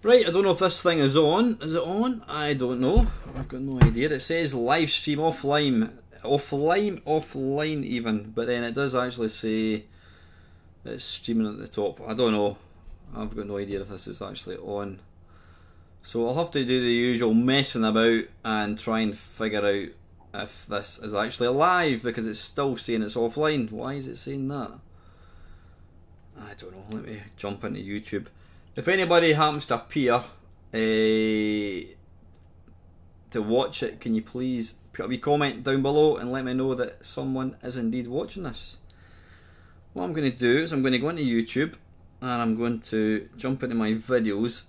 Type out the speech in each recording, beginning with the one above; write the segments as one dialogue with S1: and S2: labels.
S1: Right, I don't know if this thing is on. Is it on? I don't know. I've got no idea. It says live stream offline even, but then it does actually say it's streaming at the top. I don't know. I've got no idea if this is actually on. So I'll have to do the usual messing about and try and figure out if this is actually live, because it's still saying it's offline. Why is it saying that? I don't know. Let me jump into YouTube. If anybody happens to appear to watch it, can you please put a wee comment down below and let me know that someone is indeed watching this. What I'm going to do is I'm going to go into YouTube and I'm going to jump into my videos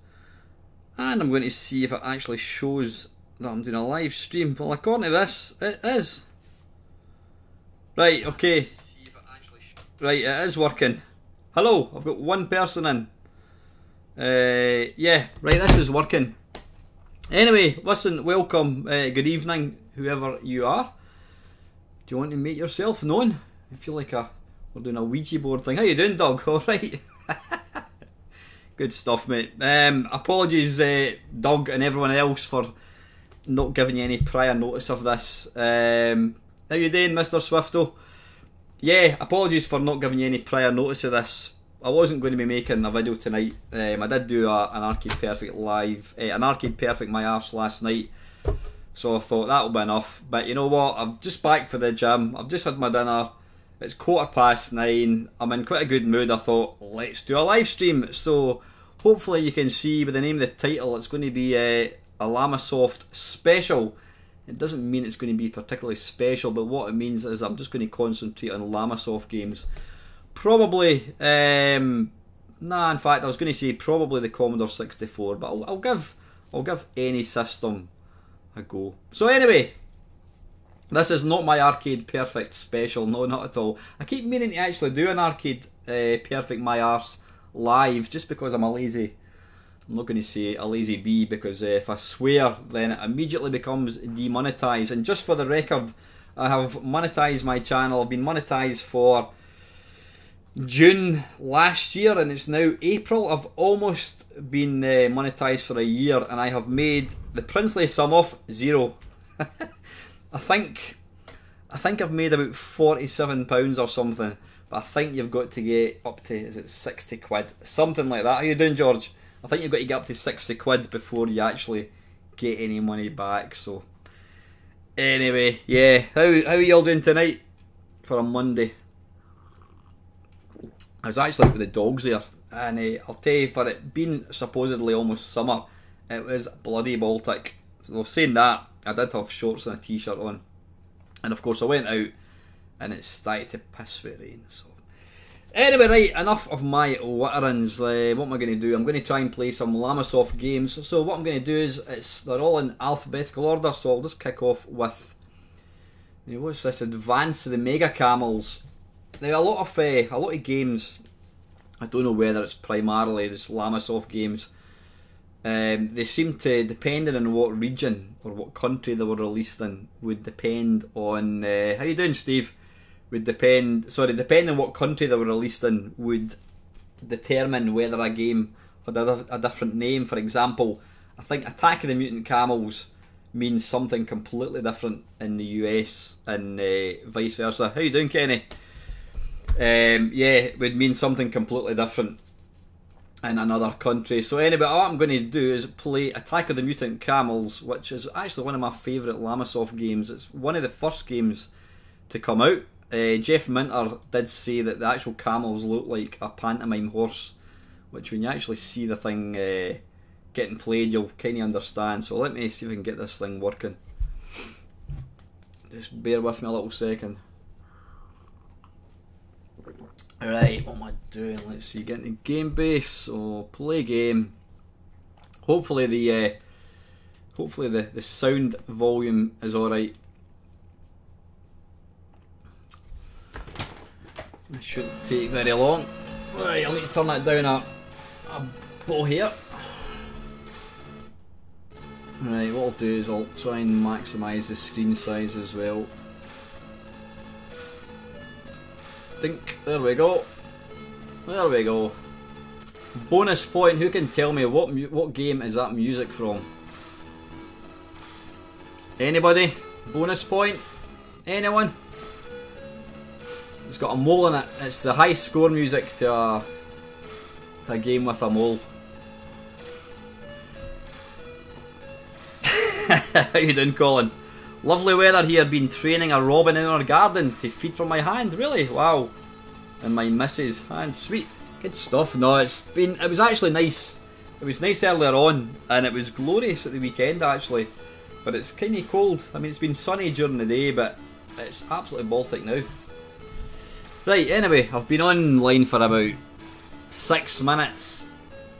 S1: and I'm going to see if it actually shows that I'm doing a live stream. Well, according to this, it is. Right, okay. Right, it is working. Hello, I've got one person in. Yeah, right, this is working. Anyway, listen, welcome, good evening, whoever you are. Do you want to make yourself known? I feel like we're doing a Ouija board thing. How you doing, Doug? Alright. Good stuff, mate. Apologies, Doug and everyone else, for not giving you any prior notice of this. How you doing, Mr. Swifto? Yeah, apologies for not giving you any prior notice of this. I wasn't going to be making a video tonight. I did do an Arcade Perfect live, an Arcade Perfect my arse last night, so I thought that'll be enough. But you know what? I'm just back for the gym. I've just had my dinner. It's 9:15. I'm in quite a good mood. I thought, let's do a live stream. So hopefully you can see by the name of the title, it's going to be a Llamasoft special. It doesn't mean it's going to be particularly special, but what it means is I'm just going to concentrate on Llamasoft games. Probably, nah, in fact I was going to say probably the Commodore 64, but I'll give any system a go. So anyway, this is not my Arcade Perfect special, no, not at all. I keep meaning to actually do an Arcade Perfect my arse live, just because I'm a lazy, I'm not going to say a lazy bee, because if I swear then it immediately becomes demonetised. And just for the record, I have monetised my channel. I've been monetised for June last year and it's now April. I've almost been monetised for a year and I have made the princely sum of £0. I think I've made about £47 or something, but I think you've got to get up to, is it 60 quid? Something like that. How you doing, George? I think you've got to get up to 60 quid before you actually get any money back. So anyway, yeah, how are you all doing tonight for a Monday? I was actually with the dogs there, and I'll tell you, for it being supposedly almost summer, it was bloody Baltic. So saying that, I did have shorts and a t-shirt on, and of course I went out and it started to piss with rain. So anyway, right, enough of my witterings. What am I going to do? I'm going to try and play some Llamasoft games. So what I'm going to do is, they're all in alphabetical order, so I'll just kick off with, what's this, Advance of the Mega Camels. Now a lot of games, I don't know whether it's primarily just Llamasoft games, they seem to, depending on what region or what country they were released in, would depend on, how you doing, Steve? Depending on what country they were released in would determine whether a game had a different name. For example, I think Attack of the Mutant Camels means something completely different in the US and vice versa. How you doing, Kenny? Yeah, it would mean something completely different in another country. So anyway, what I'm going to do is play Attack of the Mutant Camels, which is actually one of my favourite Llamasoft games. It's one of the first games to come out. Jeff Minter did say that the actual camels look like a pantomime horse, which when you actually see the thing getting played, you'll kind of understand. So let me see if I can get this thing working. Just bear with me a little second. Right, what am I doing? Let's see, get into game base, so play game. Hopefully the sound volume is alright. This shouldn't take very long. Right, I'll need to turn that down a bit here. Right, what I'll do is I'll try and maximise the screen size as well. Dink, there we go. There we go. Bonus point, who can tell me what game is that music from? Anybody? Bonus point? Anyone? It's got a mole in it. It's the high score music to a game with a mole. How you doing, Colin? Lovely weather here. Been training a robin in our garden to feed from my hand. Really? Wow. In my missus' hand. Sweet. Good stuff. No, it was actually nice. It was nice earlier on, and it was glorious at the weekend actually. But it's kind of cold. I mean, it's been sunny during the day, but it's absolutely Baltic now. Right, anyway, I've been online for about 6 minutes.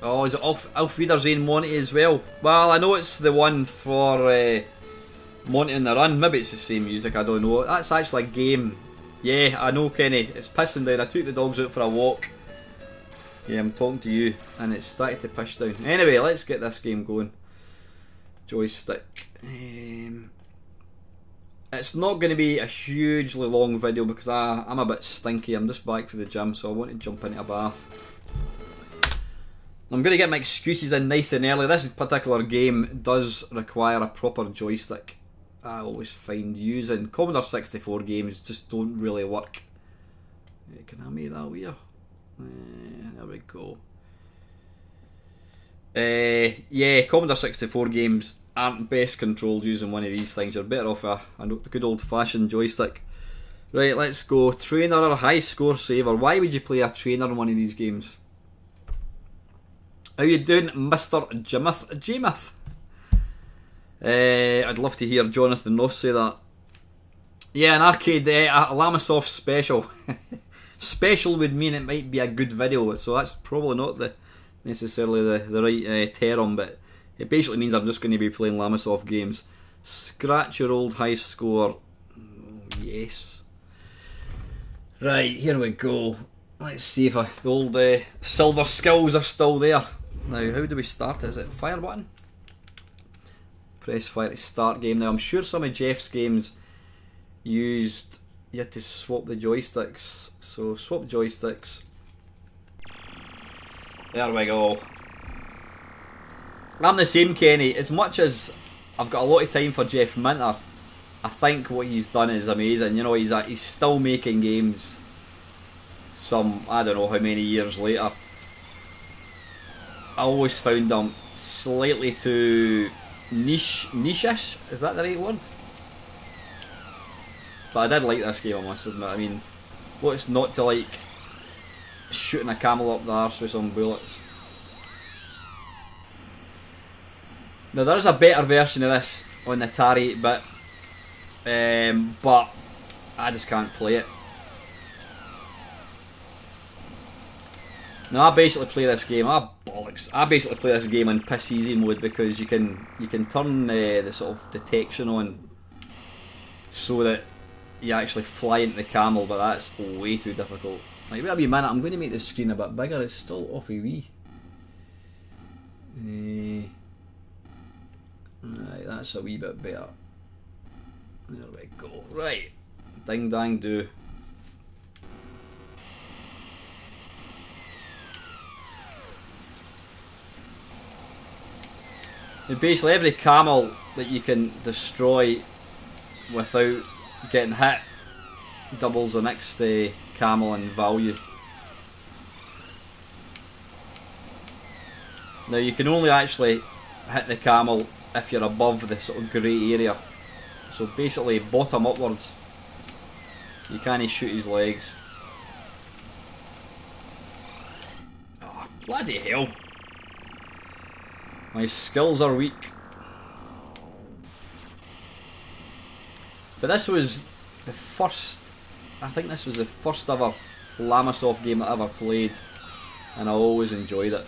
S1: Oh, is it Auf Wiedersehen Monty as well? Well, I know it's the one for Monty on the Run. Maybe it's the same music, I don't know. That's actually a game. Yeah, I know, Kenny. It's pissing down. I took the dogs out for a walk. Yeah, I'm talking to you, and it's started to piss down. Anyway, let's get this game going. Joystick. It's not going to be a hugely long video because I'm a bit stinky. I'm just back for the gym, so I want to jump into a bath. I'm going to get my excuses in nice and early. This particular game does require a proper joystick. I always find using Commodore 64 games just don't really work. Can I make that weird? There we go. Yeah, Commodore 64 games aren't best controlled using one of these things. You're better off a good old fashioned joystick. Right, let's go. Trainer or high score saver. Why would you play a trainer in one of these games? How you doing, Mr. Jimith? I'd love to hear Jonathan Ross say that. Yeah, an arcade, a Llamasoft special. Special would mean it might be a good video, so that's probably not necessarily the right term, but it basically means I'm just going to be playing Llamasoft games. Scratch your old high score. Oh, yes. Right, here we go. Let's see if the old silver skills are still there. Now, how do we start? Is it fire button? Press fire to start game. Now, I'm sure some of Jeff's games you had to swap the joysticks. So, swap joysticks. There we go. I'm the same, Kenny. As much as I've got a lot of time for Jeff Minter, I think what he's done is amazing. You know, he's still making games some, I don't know how many years later. I always found them slightly too niche-ish. Is that the right word? But I did like this game, I must admit. I mean, what's not to like shooting a camel up the arse with some bullets? Now there's a better version of this on the Atari, but I just can't play it. Now I basically play this game. I basically play this game in piss easy mode because you can turn the sort of detection on so that you actually fly into the camel, but that's way too difficult. Like, wait a wee minute, I'm going to make the screen a bit bigger. It's still awfully wee. Right, that's a wee bit better. There we go. Right, ding dang do. Basically every camel that you can destroy without getting hit doubles the next camel in value. Now you can only actually hit the camel if you're above the sort of grey area. So basically bottom upwards. You can't shoot his legs. Oh, bloody hell. My skills are weak. But this was the first, I think this was the first ever Llamasoft game I ever played, and I always enjoyed it.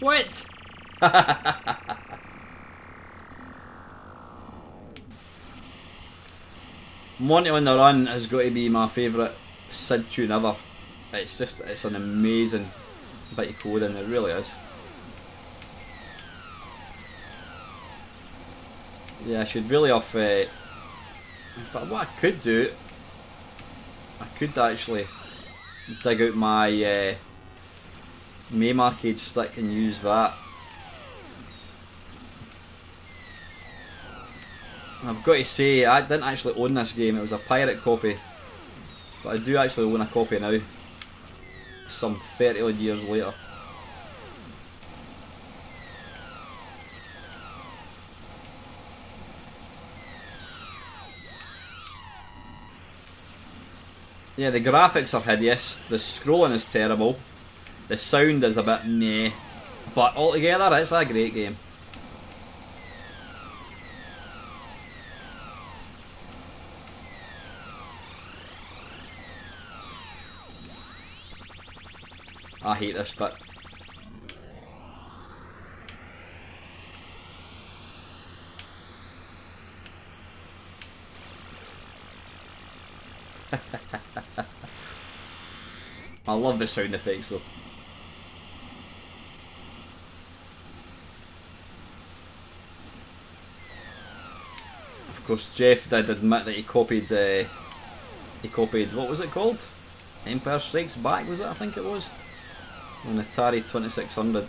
S1: What? Monty on the Run has got to be my favourite SID tune ever. It's an amazing bit of coding, it really is. Yeah, I should really have. In fact, what I could do I could actually dig out my MAME arcade stick and use that. I've got to say, I didn't actually own this game, it was a pirate copy. But I do actually own a copy now, some 30 odd years later. Yeah, the graphics are hideous, the scrolling is terrible, the sound is a bit meh, but altogether it's a great game. I hate this bit. I love the sound effects though. Of course, Jeff did admit that he copied, what was it called? Empire Strikes Back, was it? I think it was. On Atari 2600.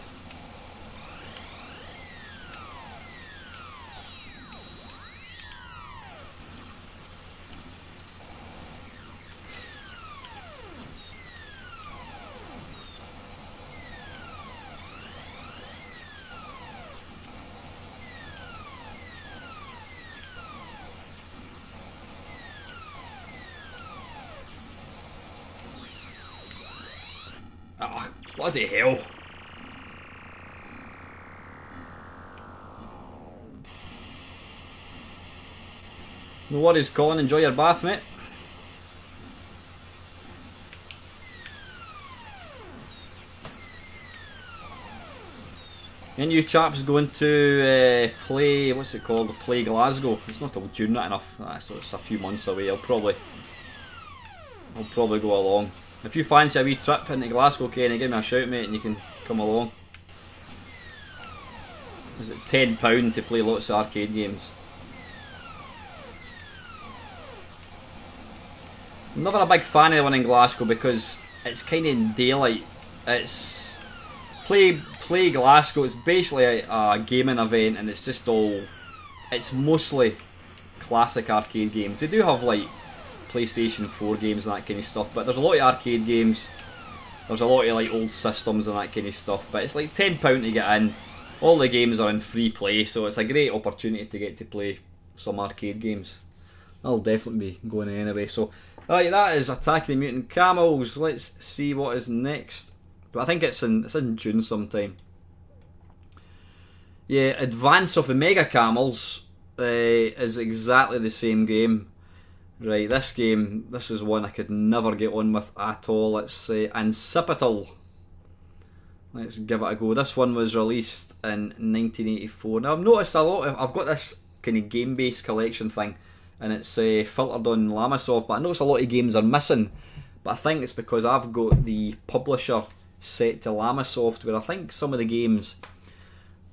S1: Ah, bloody hell. No worries, Colin. Enjoy your bath, mate. And you chaps going to play, what's it called? Play Glasgow. It's not till June, not enough. So it's a few months away. I'll probably go along. If you fancy a wee trip into Glasgow, Kenny, give me a shout, mate, and you can come along. Is it £10 to play lots of arcade games? I'm never a big fan of the one in Glasgow because it's kind of in daylight. It's play Glasgow. It's basically a gaming event, and it's just all. It's mostly classic arcade games. They do have like PlayStation 4 games and that kind of stuff, but there's a lot of arcade games. There's a lot of like old systems and that kind of stuff. But it's like £10 to get in. All the games are in free play, so it's a great opportunity to get to play some arcade games. I'll definitely be going anyway. So, right, that is Attack of the Mutant Camels. Let's see what is next. But I think it's in June sometime. Yeah, Advance of the Mega Camels is exactly the same game. Right, this game, this is one I could never get on with at all. It's Incipital. Let's give it a go. This one was released in 1984. Now I've noticed a lot I've got this kind of game-based collection thing, and it's filtered on Llamasoft, but I notice a lot of games are missing. But I think it's because I've got the publisher set to Llamasoft, where I think some of the games,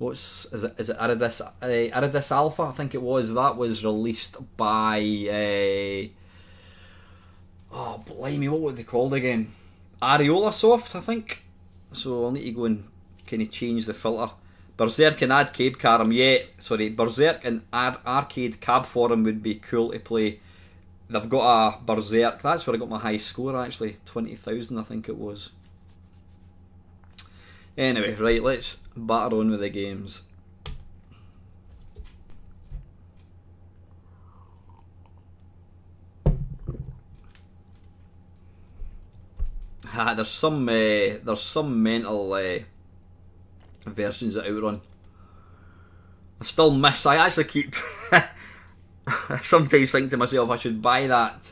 S1: is it Iridis Alpha, I think it was, that was released by oh blimey, what were they called again? Llamasoft, I think. So I'll need to go and kind of change the filter. Berserk and Arcade Cab, Berserk and Arcade Cab Forum would be cool to play. They've got a Berserk, that's where I got my high score actually, 20,000 I think it was. Anyway, right, let's batter on with the games. There's some mental versions of Outrun. I actually keep I sometimes think to myself I should buy that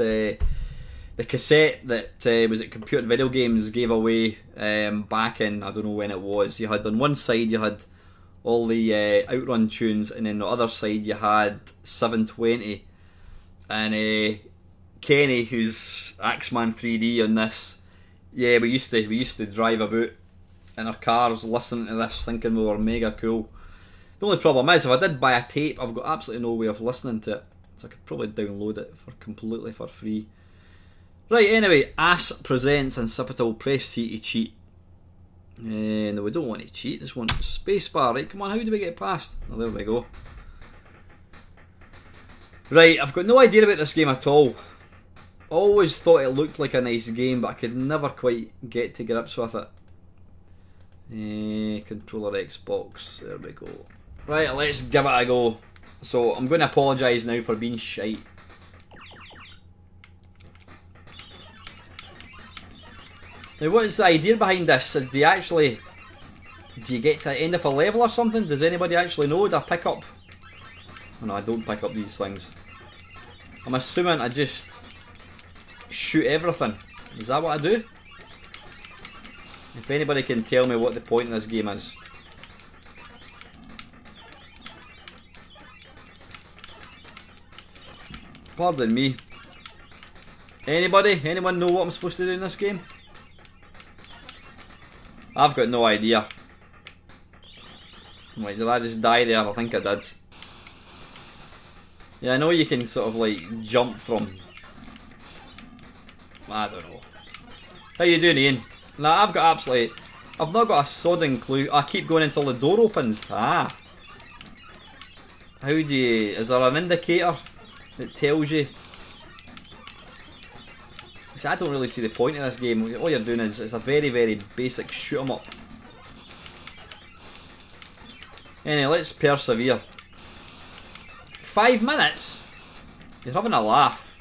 S1: the cassette that was it Computer Video Games gave away back in, I don't know when it was. You had on one side you had all the Outrun tunes, and then the other side you had 720, and Kenny, who's Axeman 3D on this, yeah, we used to drive about in our cars listening to this thinking we were mega cool. The only problem is if I did buy a tape I've got absolutely no way of listening to it, so I could probably download it completely for free. Right, anyway, Ass presents Incipital, press C to cheat. No, we don't want to cheat, just want spacebar. Right, come on, how do we get past? Oh, there we go. Right, I've got no idea about this game at all. Always thought it looked like a nice game, but I could never quite get to grips with it. Controller Xbox, there we go. Right, let's give it a go. So, I'm going to apologise now for being shite. Now, what's the idea behind this? Do you get to the end of a level or something? Does anybody actually know? Do I pick up? Oh no, I don't pick up these things. I'm assuming I just shoot everything. Is that what I do? If anybody can tell me what the point of this game is. Pardon me. Anybody? Anyone know what I'm supposed to do in this game? I've got no idea. Wait, did I just die there? I think I did. Yeah, I know you can sort of like jump from... I don't know. How you doing, Ian? Nah, I've got absolutely... I've not got a sodding clue. I keep going until the door opens. Ah. How do you... Is there an indicator that tells you? See, I don't really see the point of this game. All you're doing is it's a very, very basic shoot 'em up. Anyway, let's persevere. 5 minutes? You're having a laugh.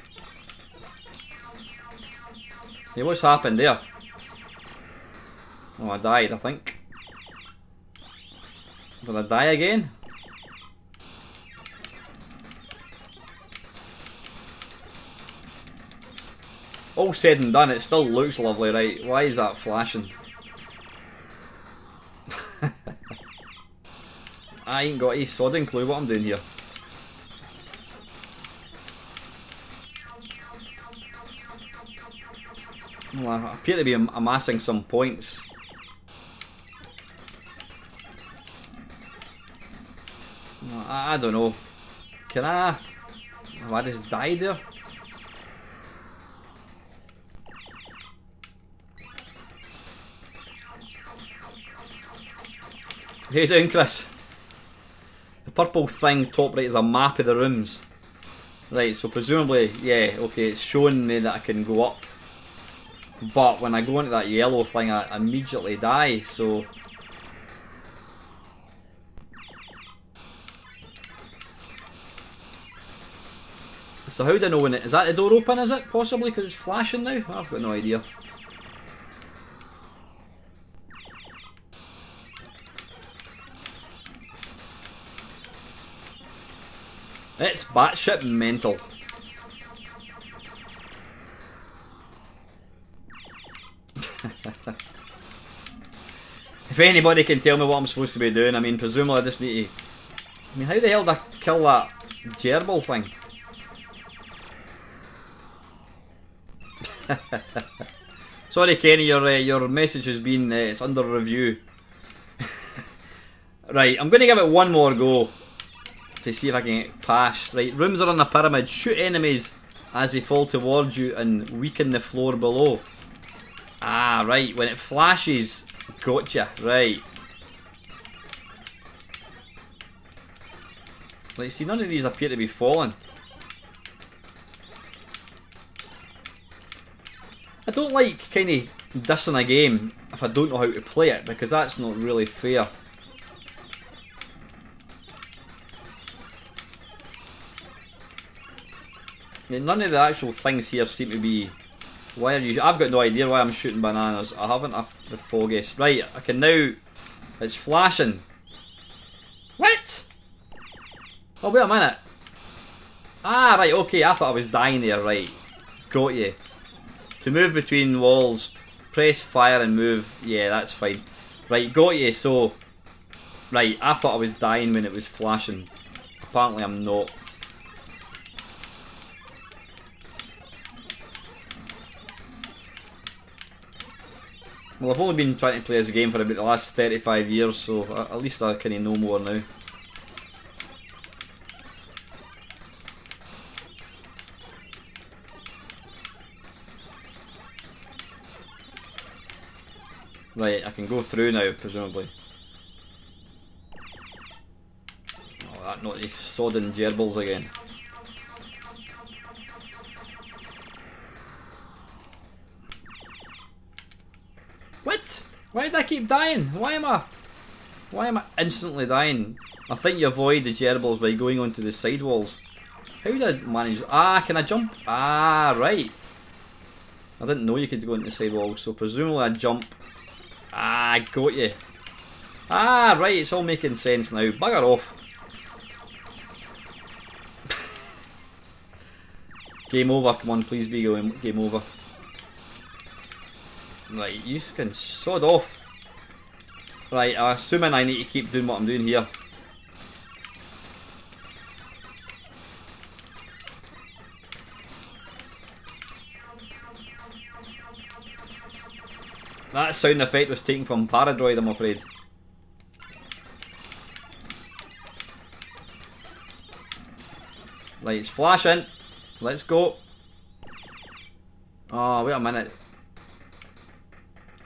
S1: Hey, what's happened there? Oh, I died, I think. Did I die again? All said and done, it still looks lovely, right? Why is that flashing? I ain't got a sodding clue what I'm doing here. Well, I appear to be amassing some points. I don't know. Can I... Have I just died there? How you doing, Chris? The purple thing top right is a map of the rooms. Right, so presumably, yeah, okay, it's showing me that I can go up. But when I go into that yellow thing, I immediately die, so... So how do I know when it... Is that the door open, is it? Possibly, because it's flashing now? I've got no idea. It's batshit mental. If anybody can tell me what I'm supposed to be doing, I mean, presumably I just need to... I mean, how the hell did I kill that gerbil thing? Sorry, Kenny, your message has been it's under review. Right, I'm going to give it one more go to see if I can get past. Right, rooms are on a pyramid. Shoot enemies as they fall towards you and weaken the floor below. Ah, right, when it flashes. Gotcha, right. Like, see, none of these appear to be falling. I don't like kind of dissing a game if I don't know how to play it, because that's not really fair. None of the actual things here seem to be... Why are you... I've got no idea why I'm shooting bananas. I haven't the foggiest. Right, I can now... It's flashing. What? Oh, wait a minute. Ah, right, okay. I thought I was dying there. Right. Got you. To move between walls, press fire and move. Yeah, that's fine. Right, got you. So... Right, I thought I was dying when it was flashing. Apparently I'm not. Well, I've only been trying to play this game for about the last 35 years, so at least I kind of know more now. Right, I can go through now, presumably. Oh, that not these sodden gerbils again. What? Why did I keep dying? Why am I instantly dying? I think you avoid the gerbils by going onto the side walls. How did I manage? Ah, can I jump? Ah, right. I didn't know you could go into the side walls, so presumably I jump. Ah, got you. Ah, right, it's all making sense now. Bugger off. Game over, come on, please be game over. Right, you can sod off. Right, I'm assuming I need to keep doing what I'm doing here. That sound effect was taken from Paradroid, I'm afraid. Right, it's flashing. Let's go. Oh, wait a minute.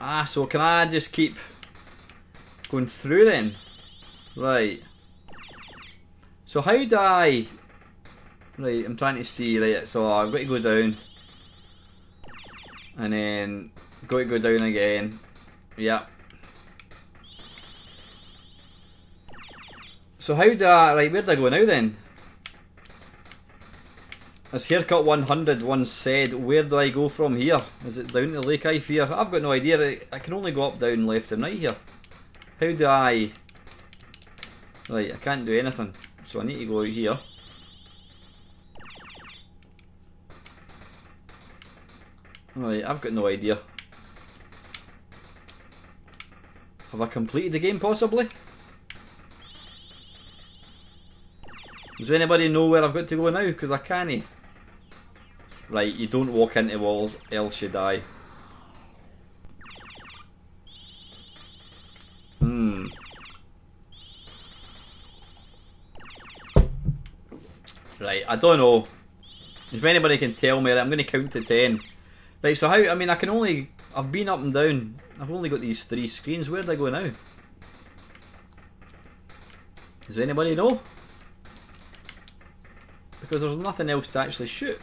S1: Ah, so can I just keep going through then? Right. So how do I... Right, I'm trying to see. Right, so I've got to go down. And then... got to go down again. Yep. So how do I... Right, where do I go now then? As Haircut 100 once said, where do I go from here? Is it down to Lake Ifere? I've got no idea. I can only go up, down, left and right here. How do I... Right, I can't do anything. So I need to go out here. Right, I've got no idea. Have I completed the game possibly? Does anybody know where I've got to go now? Because I can't. Right, you don't walk into walls, else you die. Right, I don't know. If anybody can tell me, I'm going to count to 10. Right, so how, I mean, I can only, I've been up and down. I've only got these 3 screens. Where do I go now? Does anybody know? Because there's nothing else to actually shoot.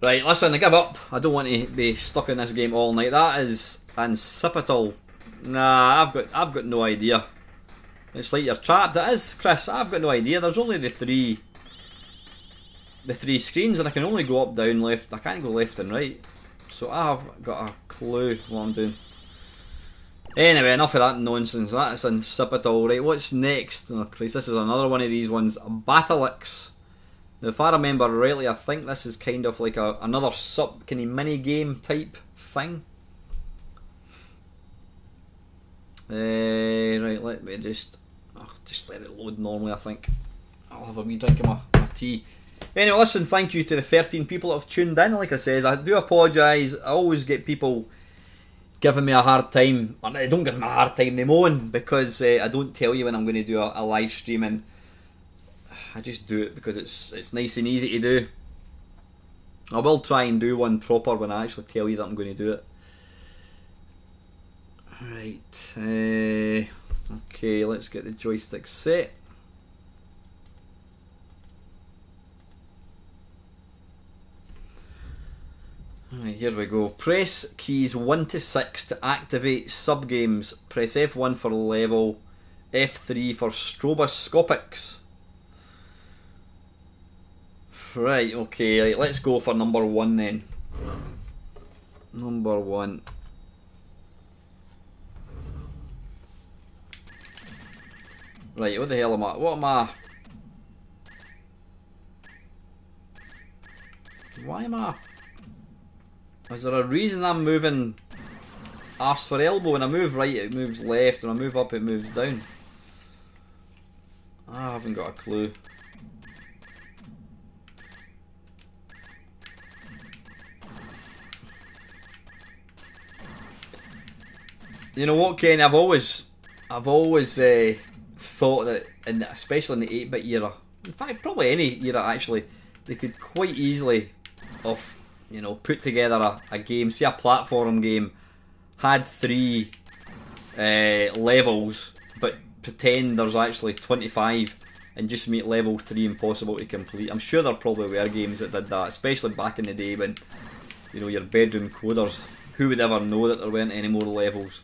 S1: Right, listen, I give up. I don't want to be stuck in this game all night. That is insipid. Nah, I've got no idea. It's like you're trapped. It is, Chris. I've got no idea. There's only the three screens, and I can only go up, down, left. I can't go left and right. So I have got a clue what I'm doing. Anyway, enough of that nonsense. That's insipid. Right, what's next? Oh Christ, this is another one of these ones. Battleix. Now, if I remember rightly, I think this is kind of like another kind of mini game type thing. Right, let me just let it load normally. I think I'll have a wee drink of my tea. Anyway, listen, thank you to the 13 people that have tuned in. Like I said, I do apologise. I always get people giving me a hard time. Or they don't give me a hard time, they moan because I don't tell you when I'm going to do a live stream, and I just do it because it's nice and easy to do. I will try and do one proper when I actually tell you that I'm going to do it. Right, okay, let's get the joystick set. Right, here we go. Press keys 1 to 6 to activate subgames. Press F1 for level, F3 for stroboscopics. Right, okay, right, let's go for number 1 then. Number 1. Right, what the hell am I? What am I? Why am I? Is there a reason I'm moving arse for elbow? When I move right, it moves left. When I move up, it moves down. I haven't got a clue. You know what, Ken? I've always thought that, especially in the 8-bit era, In fact, probably any era actually, they could quite easily have, you know, put together a game, say a platform game, had 3 levels, but pretend there's actually 25 and just make level 3 impossible to complete. I'm sure there probably were games that did that, especially back in the day when, you know, your bedroom coders, who would ever know that there weren't any more levels?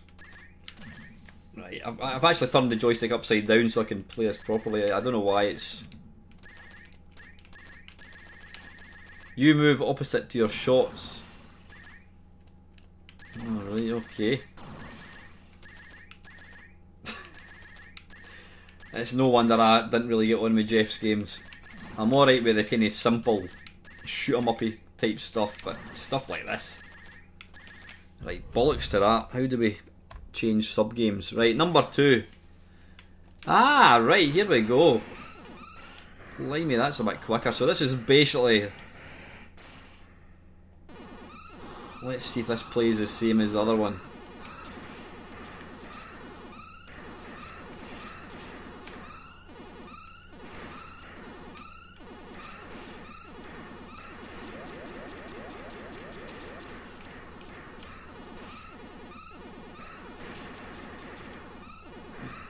S1: Right, I've actually turned the joystick upside down so I can play this properly. I don't know why it's... You move opposite to your shots. Alright, okay. It's no wonder I didn't really get on with Jeff's games. I'm alright with the kind of simple shoot 'em uppy type stuff, but stuff like this. Right, bollocks to that. How do we change sub games? Right, number 2. Ah, right, here we go. Blimey, that's a bit quicker. So this is basically... Let's see if this plays the same as the other one.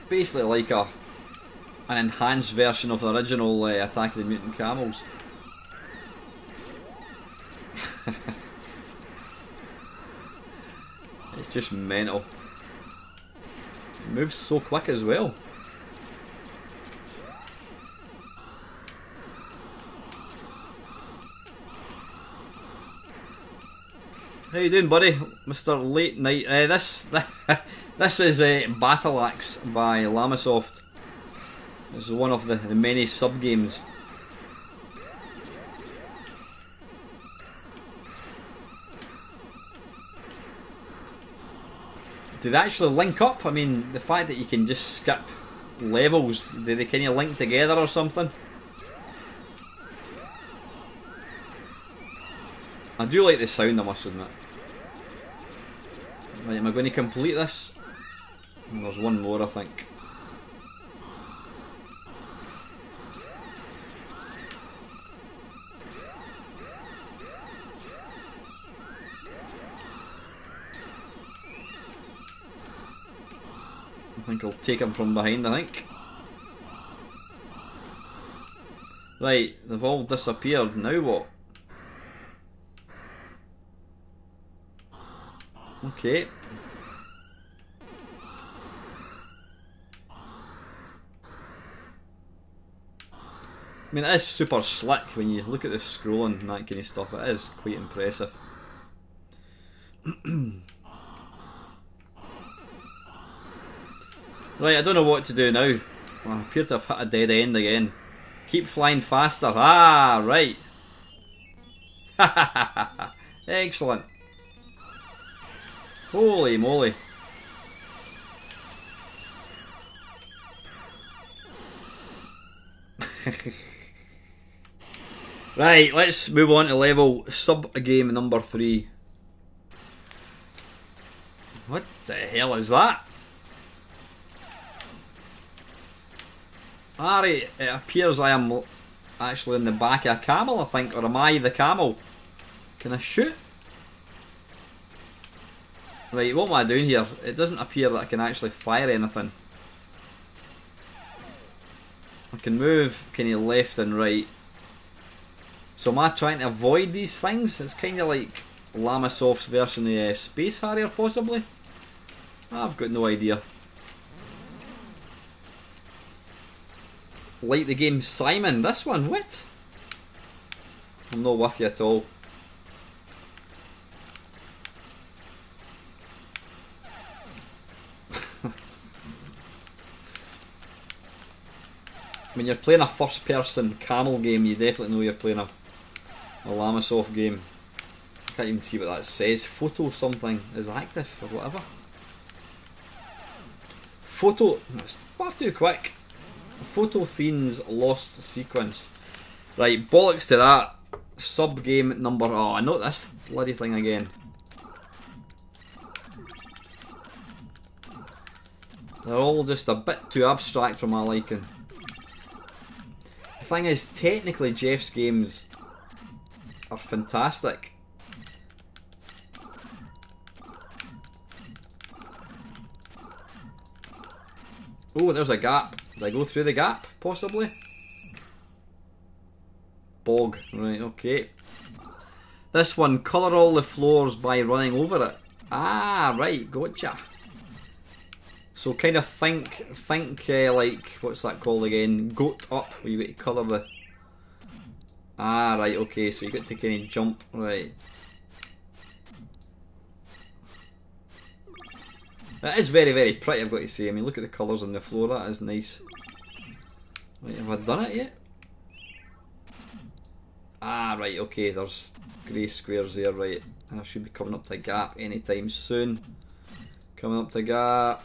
S1: Basically like an enhanced version of the original Attack of the Mutant Camels. It's just mental. It moves so quick as well. How you doing, buddy? Mr. Late Night. This is Battle Axe by Llamasoft. This is one of the many sub-games. Do they actually link up? I mean, the fact that you can just skip levels, do they kind of link together or something? I do like the sound, I must admit. Right, am I going to complete this? And there's one more, I think. I think I'll take him from behind, I think. Right, they've all disappeared. Now what? Okay. I mean, it is super slick when you look at the scrolling and that kind of stuff. It is quite impressive. Right, I don't know what to do now. Well, I appear to have hit a dead end again. Keep flying faster. Ah, right. Excellent. Holy moly. Right, let's move on to level sub-game number 3. What the hell is that? Alright, it appears I am actually in the back of a camel, I think, or am I the camel? Can I shoot? Right, what am I doing here? It doesn't appear that I can actually fire anything. I can move kind of left and right. So am I trying to avoid these things? It's kind of like Llamasoft's version of Space Harrier, possibly? I've got no idea. Like the game Simon, this one, what? I'm not with you at all. When you're playing a first person camel game, you definitely know you're playing a Llamasoft game. I can't even see what that says. Photo something is active or whatever. Photo, that's far too quick. Photo Fiend's Lost Sequence. Right, bollocks to that. Sub game number. Oh, I know this bloody thing again. They're all just a bit too abstract for my liking. The thing is, technically Jeff's games are fantastic. Oh, there's a gap. Did I go through the gap, possibly? Bog. Right, okay. This one, colour all the floors by running over it. Ah, right, gotcha. So kind of think like, what's that called again? Goat up, where you get to colour the... Ah, right, okay, so you get to kind of jump, right. That is very, very pretty, I've got to say. I mean, look at the colours on the floor, that is nice. Right, have I done it yet? Ah, right, okay, there's grey squares there, right. And I should be coming up to a gap anytime soon. Coming up to a gap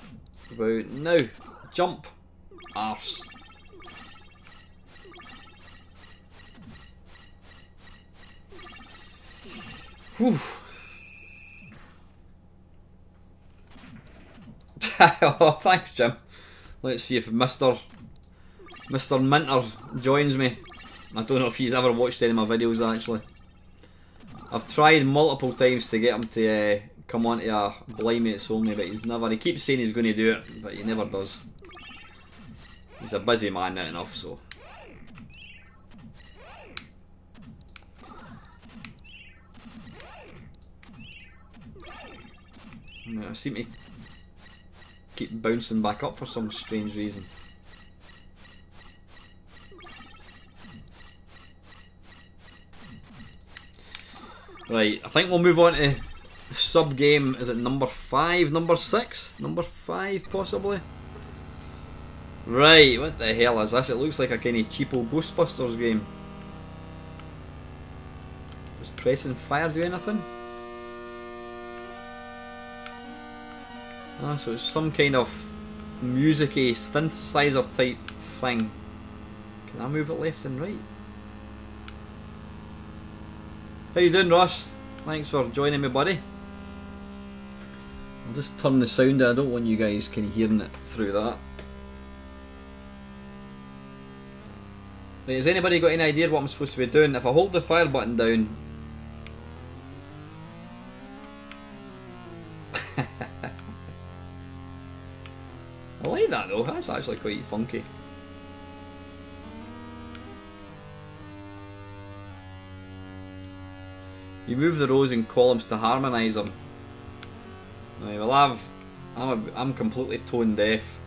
S1: about now. Jump! Arse. Whew. Oh, thanks, Jim. Let's see if Mr. Minter joins me. I don't know if he's ever watched any of my videos, actually. I've tried multiple times to get him to come on to a Blimey It's Only, but he's never. He keeps saying he's going to do it, but he never does. He's a busy man now enough, so. I seem to keep bouncing back up for some strange reason. Right, I think we'll move on to sub game. Is it number 5, number 6, number 5 possibly? Right, what the hell is this? It looks like a kind of cheapo Ghostbusters game. Does pressing fire do anything? Ah, so it's some kind of music-y synthesizer type thing. Can I move it left and right? How you doing, Ross? Thanks for joining me, buddy. I'll just turn the sound down. I don't want you guys kind of hearing it through that. Right, has anybody got any idea what I'm supposed to be doing? If I hold the fire button down... I like that though, that's actually quite funky. You move the rows and columns to harmonise them. Right, well I'm completely tone deaf,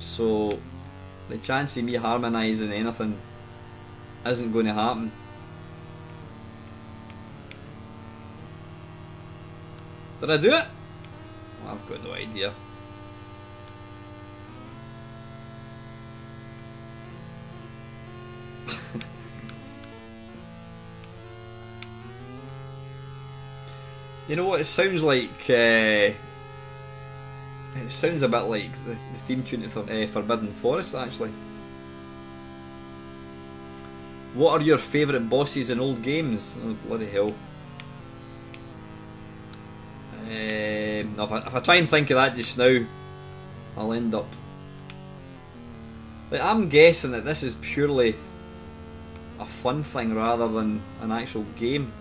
S1: so the chance of me harmonising anything isn't going to happen. Did I do it? Well, I've got no idea. You know what, it sounds like, it sounds a bit like the theme tune to Forbidden Forest, actually. What are your favourite bosses in old games? Oh, bloody hell. If I try and think of that just now, I'll end up... Like, I'm guessing that this is purely a fun thing rather than an actual game.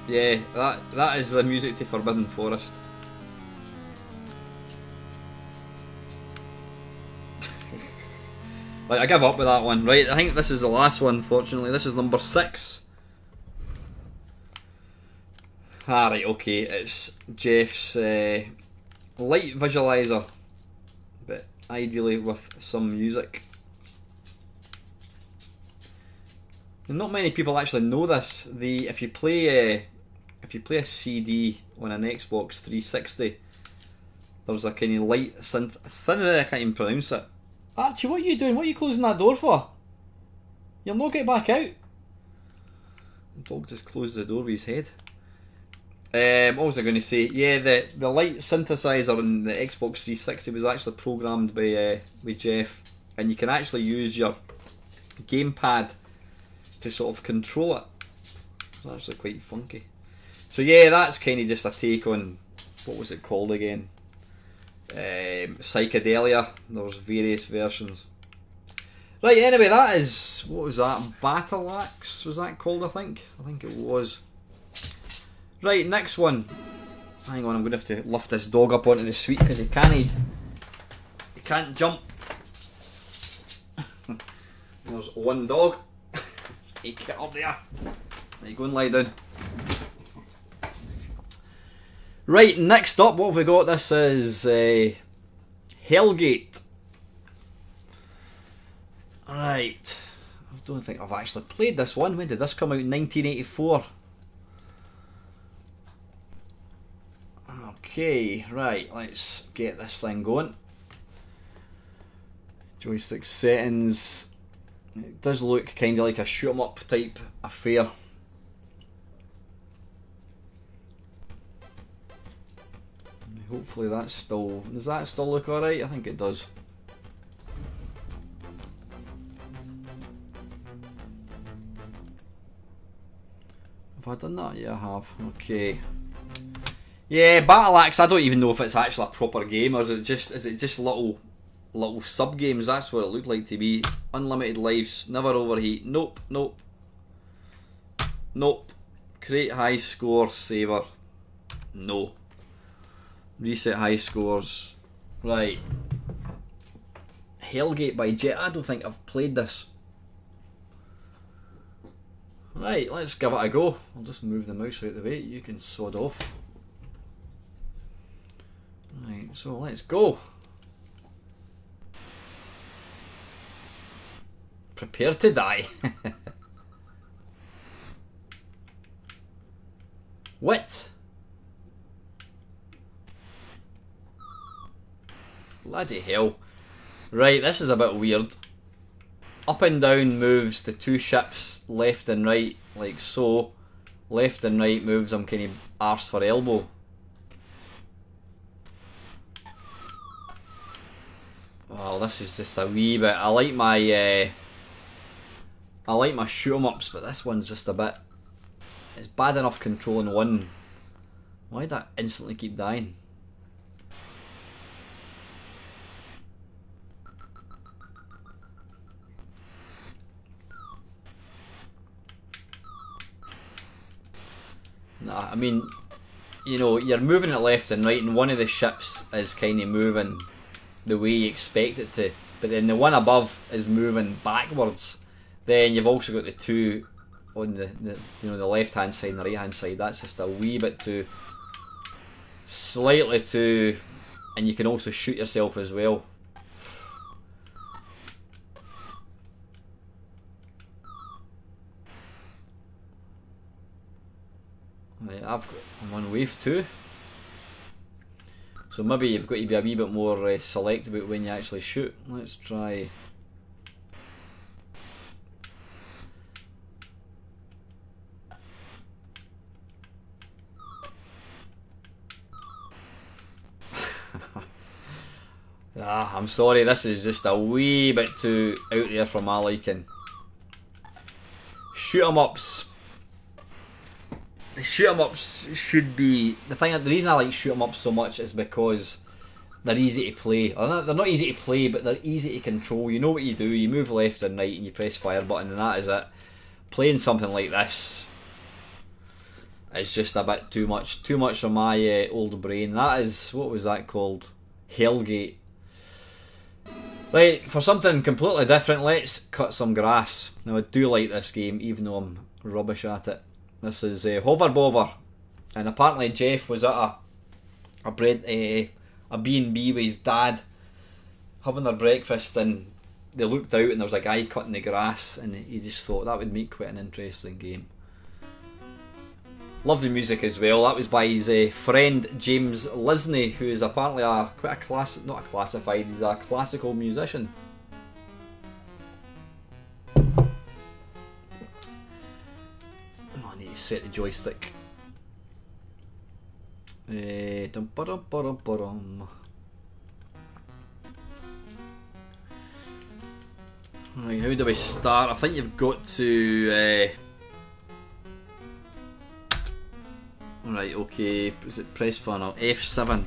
S1: Yeah, that is the music to Forbidden Forest. Like, I give up with that one. Right, I think this is the last one, fortunately. This is number 6. Ah, right, okay. It's Jeff's light visualizer, but ideally with some music. And not many people actually know this. If you play a CD on an Xbox 360, there's a kind of light synth. I can't even pronounce it. Archie, what are you doing? What are you closing that door for? You'll not get back out. The dog just closed the door with his head. What was I going to say? Yeah, the light synthesizer on the Xbox 360 was actually programmed by Jeff, and you can actually use your gamepad to sort of control it. It's actually quite funky. So yeah, that's kind of just a take on, what was it called again? Psychedelia. There was various versions. Right, anyway, that is, what was that? Battle Axe, was that called, I think? I think it was. Right, next one. Hang on, I'm going to have to lift this dog up onto the suite because he can't jump. There's one dog. Hey, get up there. Right, go and lie down. Right, next up, what have we got? This is Hellgate. Right, I don't think I've actually played this one. When did this come out? 1984. Okay, right, let's get this thing going. Joystick settings. It does look kind of like a shoot 'em up type affair. Hopefully that's still, does that still look alright? I think it does. Have I done that? Yeah, I have. Okay. Yeah, Battle Axe, I don't even know if it's actually a proper game, or is it just little sub games? That's what it looked like to me. Unlimited lives, never overheat. Nope, nope. Nope. Create high score saver. No. Reset high scores. Right. Hellgate by Jet. I don't think I've played this. Right, let's give it a go. I'll just move the mouse out of the way. You can sod off. Right, so let's go. Prepare to die. What? Bloody hell. Right, this is a bit weird. Up and down moves the two ships left and right, like so. Left and right moves them kind of arse for elbow. Well, this is just a wee bit. I like my shoot 'em ups, but this one's just a bit. It's bad enough controlling one. Why'd that instantly keep dying? Nah, I mean, you know, you're moving it left and right, and one of the ships is kind of moving the way you expect it to, but then the one above is moving backwards. Then you've also got the two on the left hand side and the right hand side. That's just a wee bit too, slightly too, and you can also shoot yourself as well. Right, I'm on wave 2. So maybe you've got to be a wee bit more selective about when you actually shoot. Let's try. I'm sorry, this is just a wee bit too out there for my liking. Shoot 'em ups. The shoot 'em ups should be the reason I like shoot 'em ups so much is because they're easy to play. They're not easy to play, but they're easy to control. You know what you do. You move left and right, and you press fire button, and that is it. Playing something like this, it's just a bit too much for my old brain. That is, what was that called? Hellgate. Right, for something completely different, let's cut some grass. Now, I do like this game, even though I'm rubbish at it. This is Hover Bover, and apparently Jeff was at a B&B with his dad having their breakfast, and they looked out and there was a guy cutting the grass, and he just thought that would make quite an interesting game. Love the music as well. That was by his friend James Lisney, who is apparently not a classified, he's a classical musician. I need to set the joystick. Right, how do we start? I think you've got to Right, okay, is it press for now? F7.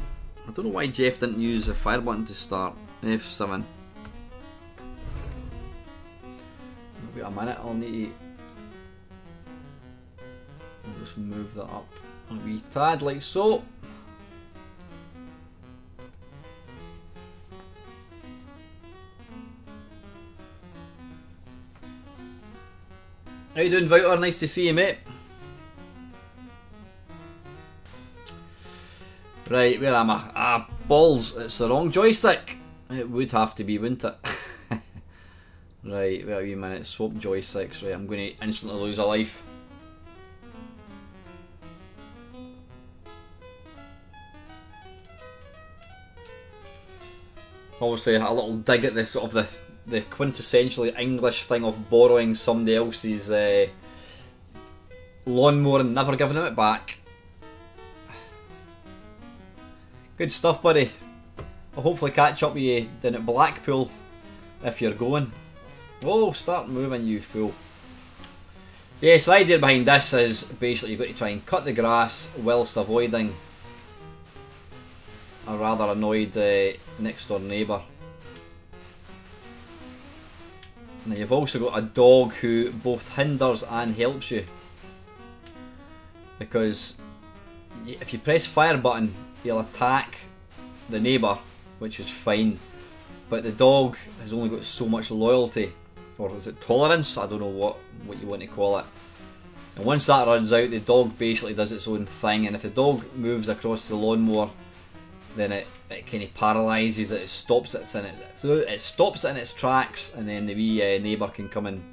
S1: I don't know why Jeff didn't use the fire button to start. F7. Wait a minute, I'll need to... I'll just move that up a wee tad like so. How you doing, Vouter? Nice to see you, mate. Right, where am I? Ah, balls, it's the wrong joystick. It would have to be, wouldn't it? Right, wait a wee minute, swap joysticks. Right, I'm going to instantly lose a life. Obviously, a little dig at the sort of the quintessentially English thing of borrowing somebody else's lawnmower and never giving it back. Good stuff, buddy. I'll hopefully catch up with you down at Blackpool if you're going. Oh, start moving, you fool. Yeah, so the idea behind this is basically you've got to try and cut the grass whilst avoiding a rather annoyed next door neighbour. Now you've also got a dog who both hinders and helps you, because if you press fire button he'll attack the neighbour, which is fine, but the dog has only got so much loyalty, or is it tolerance? I don't know what you want to call it. And once that runs out, the dog basically does its own thing, and if the dog moves across the lawnmower, then it kind of paralyses it. It stops it in its tracks, and then the wee neighbour can come and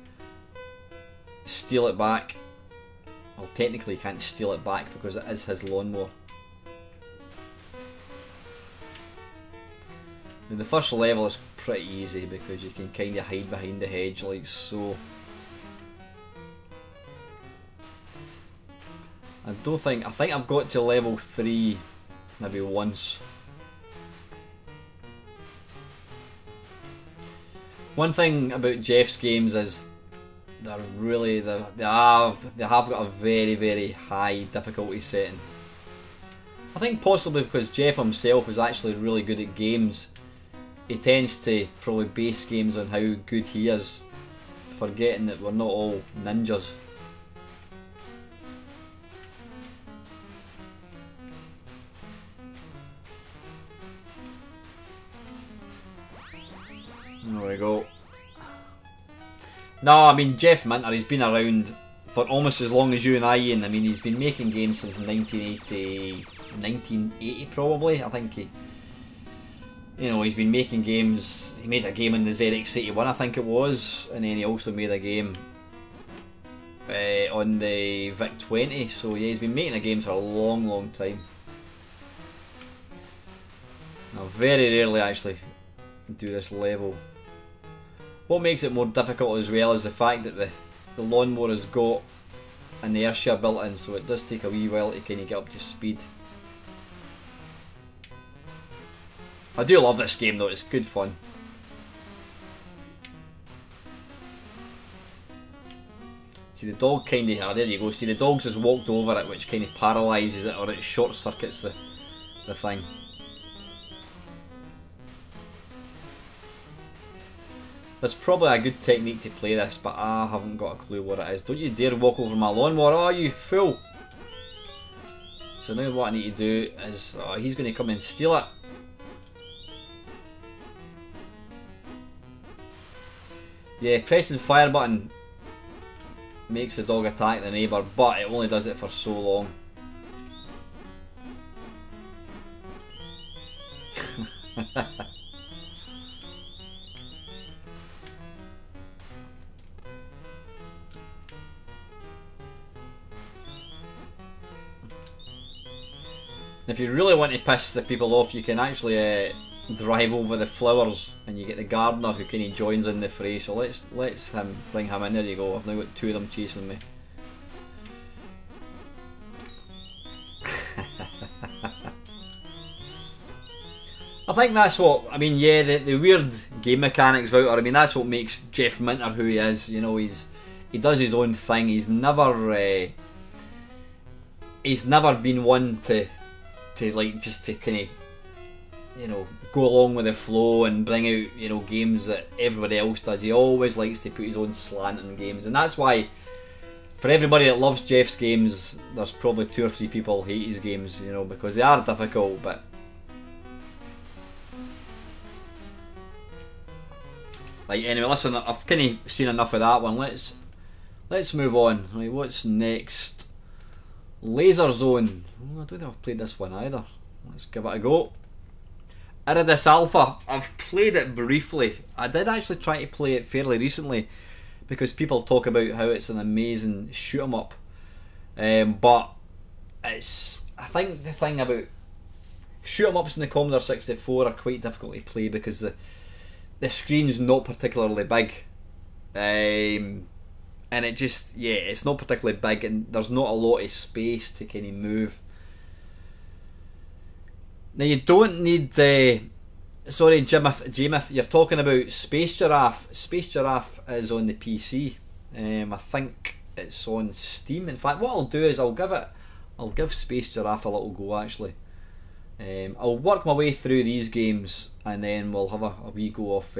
S1: steal it back. Well, technically he can't steal it back because it is his lawnmower. Now, the first level is pretty easy because you can kind of hide behind the hedge like so. I think I've got to level 3 maybe once. One thing about Jeff's games is they have got a very, very high difficulty setting. I think possibly because Jeff himself is actually really good at games, he tends to probably base games on how good he is, forgetting that we're not all ninjas. There we go. No, I mean, Jeff Minter, he's been around for almost as long as you and I, Ian. I mean, he's been making games since 1980 probably. I think he's been making games. He made a game in the ZX81, I think it was, and then he also made a game on the VIC-20. So yeah, he's been making the games for a long, long time. Now, very rarely actually do this level. What makes it more difficult as well is the fact that the lawnmower has got inertia built in, so it does take a wee while to kind of get up to speed. I do love this game though, it's good fun. See, the dog kind of, there you go, see the dog's just walked over it, which kind of paralyses it, or it short circuits the thing. There's probably a good technique to play this, but I haven't got a clue what it is. Don't you dare walk over my lawnmower, oh you fool! So now what I need to do is, he's going to come and steal it. Yeah, pressing the fire button makes the dog attack the neighbour, but it only does it for so long. If you really want to piss the people off, you can actually drive over the flowers, and you get the gardener who kind of joins in the fray. So let's bring him in. There you go. I've now got 2 of them chasing me. I think that's what I mean. Yeah, the weird game mechanics out there. I mean, that's what makes Jeff Minter who he is. You know, he does his own thing. He's never he's never been one to like just to kind of, you know, go along with the flow and bring out, you know, games that everybody else does. He always likes to put his own slant on games, and that's why for everybody that loves Jeff's games, there's probably 2 or 3 people who hate his games, you know, because they are difficult. But like, anyway, listen, I've kind of seen enough of that one. Let's move on. Right, what's next? Laser Zone. Oh, I don't think I've played this one either. Let's give it a go. Iridis Alpha. I've played it briefly. I did actually try to play it fairly recently because people talk about how it's an amazing shoot 'em up. But it's, I think the thing about shoot 'em ups in the Commodore 64 are quite difficult to play because the screen's not particularly big. And it just, yeah, it's not particularly big, and there's not a lot of space to kind of move. Now you don't need, sorry Jimith, you're talking about Space Giraffe. Space Giraffe is on the PC. I think it's on Steam. In fact, what I'll do is I'll give Space Giraffe a little go actually. I'll work my way through these games and then we'll have a wee go off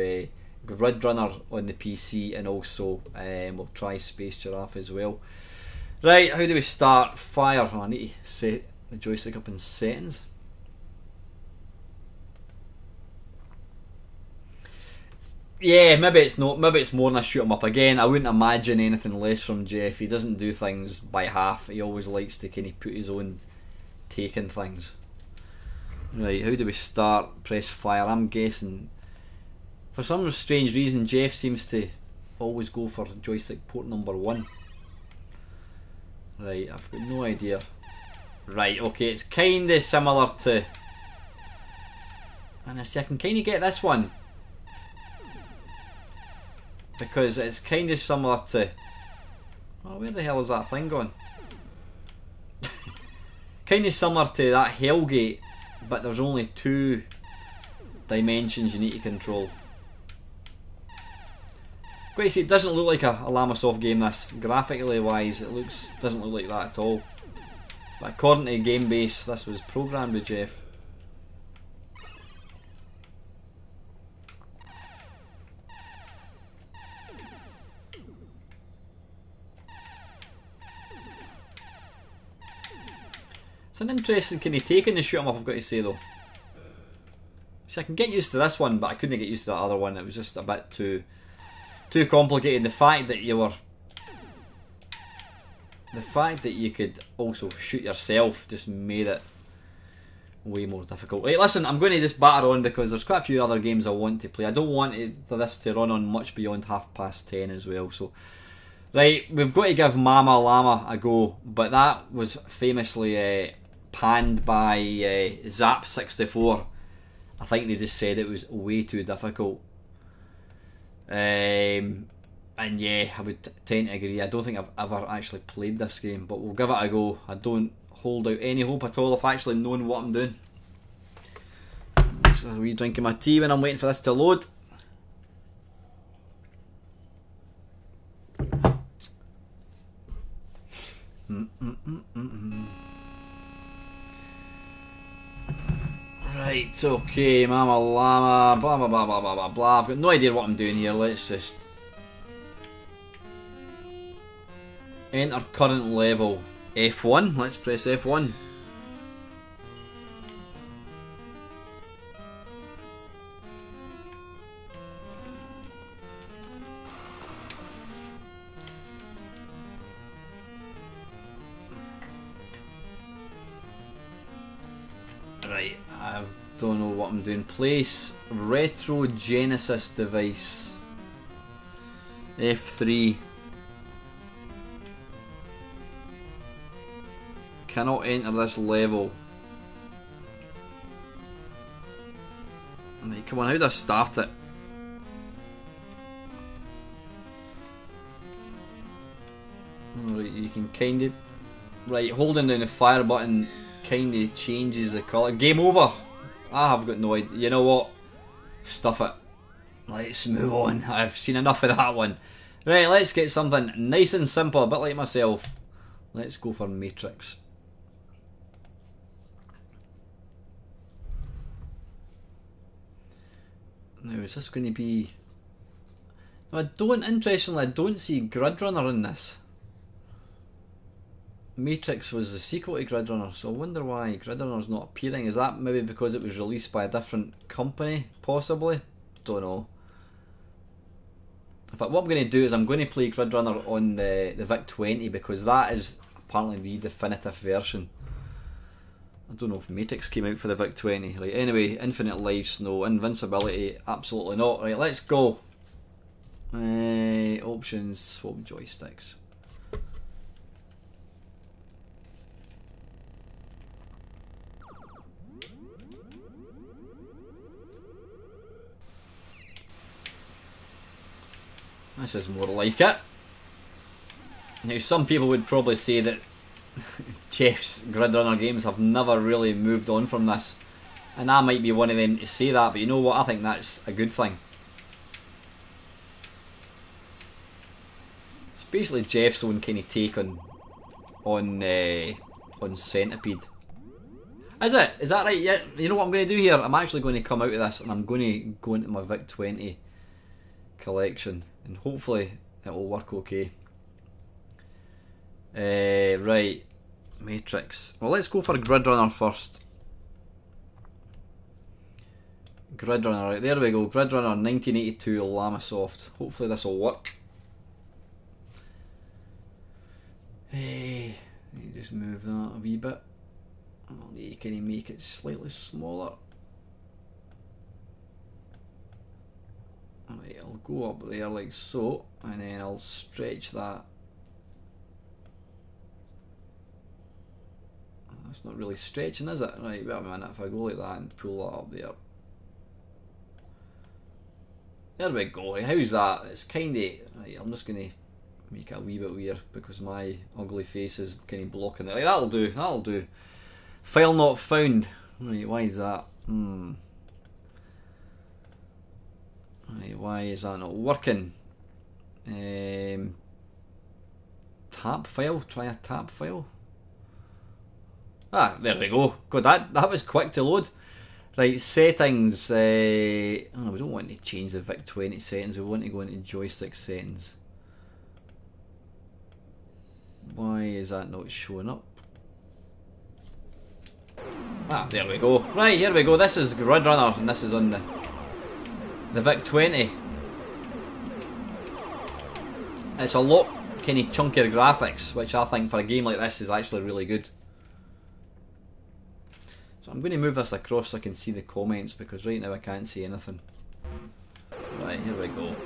S1: Grid Runner on the PC, and also we'll try Space Giraffe as well. Right, how do we start? Fire. Oh, I need to set the joystick up in settings. Yeah, maybe it's not. Maybe it's more than a shoot 'em up. Again, I wouldn't imagine anything less from Jeff. He doesn't do things by half. He always likes to kind of put his own take in things. Right, how do we start? Press fire. I'm guessing, for some strange reason, Jeff seems to always go for joystick port number 1. Right, I've got no idea. Right, okay, it's kind of similar to... And I see, I can kind of get this one. Because it's kind of similar to... Oh, where the hell is that thing gone? Kind of similar to that Hellgate, but there's only 2 dimensions you need to control. Quite see, it doesn't look like a Llamasoft game, this. Graphically wise, it doesn't look like that at all. But according to GameBase, this was programmed with Jeff. It's an interesting kind of take in the shoot 'em up, I've got to say though. See, I can get used to this one, but I couldn't get used to that other one. It was just a bit too complicated. The fact that you could also shoot yourself just made it way more difficult. Right, listen, I'm going to just batter on because there's quite a few other games I want to play. I don't want for this to run on much beyond 10:30 as well. So, right, we've got to give Mama Llama a go, but that was famously panned by Zap64. I think they just said it was way too difficult. And yeah, I would tend to agree. I don't think I've ever actually played this game, but we'll give it a go. I don't hold out any hope at all of actually knowing what I'm doing. So a wee drink of my tea when I'm waiting for this to load. Right, okay, Mama Llama, blah blah blah blah blah blah blah. I've got no idea what I'm doing here. Let's just enter current level. F1. Let's press F1. Right, I don't know what I'm doing. Place retro Genesis device. F3. Cannot enter this level. Right, come on, how do I start it? Right, you can kind of... Right, holding down the fire button kind of changes the colour. Game over! I have got no idea. You know what? Stuff it. Let's move on. I've seen enough of that one. Right, let's get something nice and simple, a bit like myself. Let's go for Matrix. Now, is this going to be... Interestingly, I don't see Grid Runner in this. Matrix was the sequel to Grid Runner, so I wonder why Grid Runner's not appearing. Is that maybe because it was released by a different company, possibly? Don't know. In fact, what I'm going to do is I'm going to play Grid Runner on the VIC-20 because that is apparently the definitive version. I don't know if Matrix came out for the VIC-20. Right, anyway, infinite lives, no. Invincibility, absolutely not. Right, let's go. Options, swap joysticks. This is more like it. Now, some people would probably say that Jeff's Grid Runner games have never really moved on from this, and I might be one of them to say that, but you know what, I think that's a good thing. It's basically Jeff's own kind of take on Centipede. Is it? Is that right? Yeah. You know what I'm going to do here? I'm actually going to come out of this and I'm going to go into my VIC-20 collection, and hopefully it will work okay. Right, Matrix. Well, let's go for Grid Runner first. Grid Runner, right, there we go. Grid Runner 1982 Llamasoft. Hopefully this will work. Hey, you just move that a wee bit. I'll need to kind of make it slightly smaller. Right, I'll go up there like so, and then I'll stretch that. That's not really stretching, is it? Right, wait a minute, if I go like that and pull that up there. There we go, right, how's that? It's kind of... Right, I'm just going to make it a wee bit weird because my ugly face is kind of blocking it. Right, that'll do, that'll do. File not found. Right, why is that? Right, why is that not working? Tab file, try a tab file. Ah, there we go. God, that was quick to load. Right, settings. Oh, we don't want to change the VIC-20 settings. We want to go into joystick settings. Why is that not showing up? Ah, there we go. Right, here we go. This is Grid Runner, and this is on the VIC-20. It's a lot kind of chunkier graphics, which I think for a game like this is actually really good. So I'm going to move this across so I can see the comments because right now I can't see anything. Right, here we go.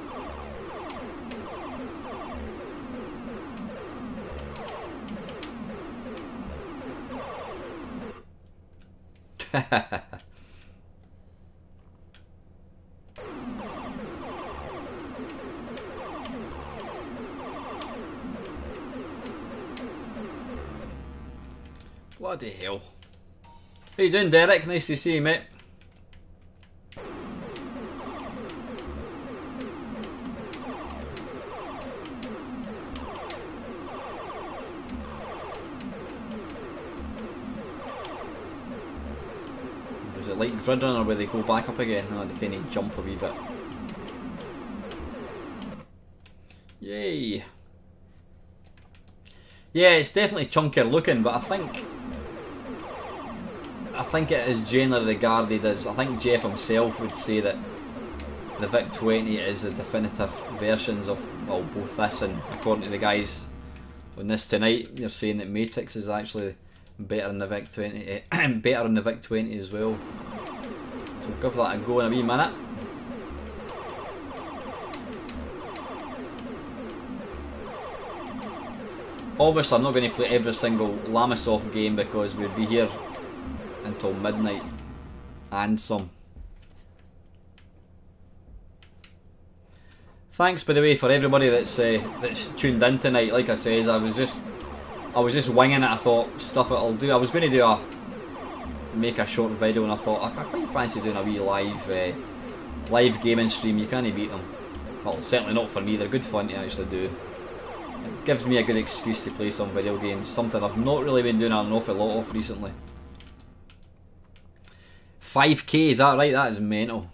S1: Bloody hell. How you doing, Derek? Nice to see you, mate. Was it like Grid Runner where they go back up again? No, they kind of jump a wee bit. Yay! Yeah, it's definitely chunkier looking, but I think it is generally regarded as, I think Jeff himself would say that the VIC-20 is the definitive versions of, well, both this and, according to the guys on this tonight, you're saying that Matrix is actually better than the VIC-20, better than the VIC-20 as well. So we'll give that a go in a wee minute. Obviously I'm not going to play every single Llamasoft game because we'd be here until midnight and some. Thanks, by the way, for everybody that's tuned in tonight. Like I says, I was just winging it. I thought stuff it'll do. I was going to make a short video, and I thought I quite fancy doing a wee live gaming stream. You can't beat them. Well, certainly not for me. They're good fun to actually do. It gives me a good excuse to play some video games. Something I've not really been doing an awful lot of recently. 5k, is that right? That is mental.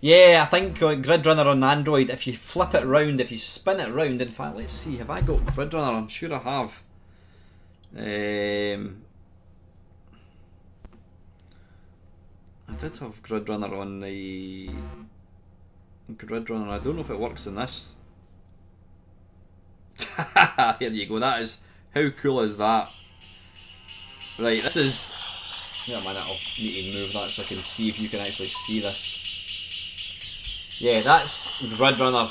S1: Yeah, I think Grid Runner on Android, if you flip it round, if you spin it round, in fact, let's see, have I got Grid Runner? I'm sure I have. I did have Grid Runner on the Grid Runner. I don't know if it works in this. Here you go. That is, how cool is that? Right, this is. Yeah, man, I'll need to move that so I can see if you can actually see this. Yeah, that's Grid Runner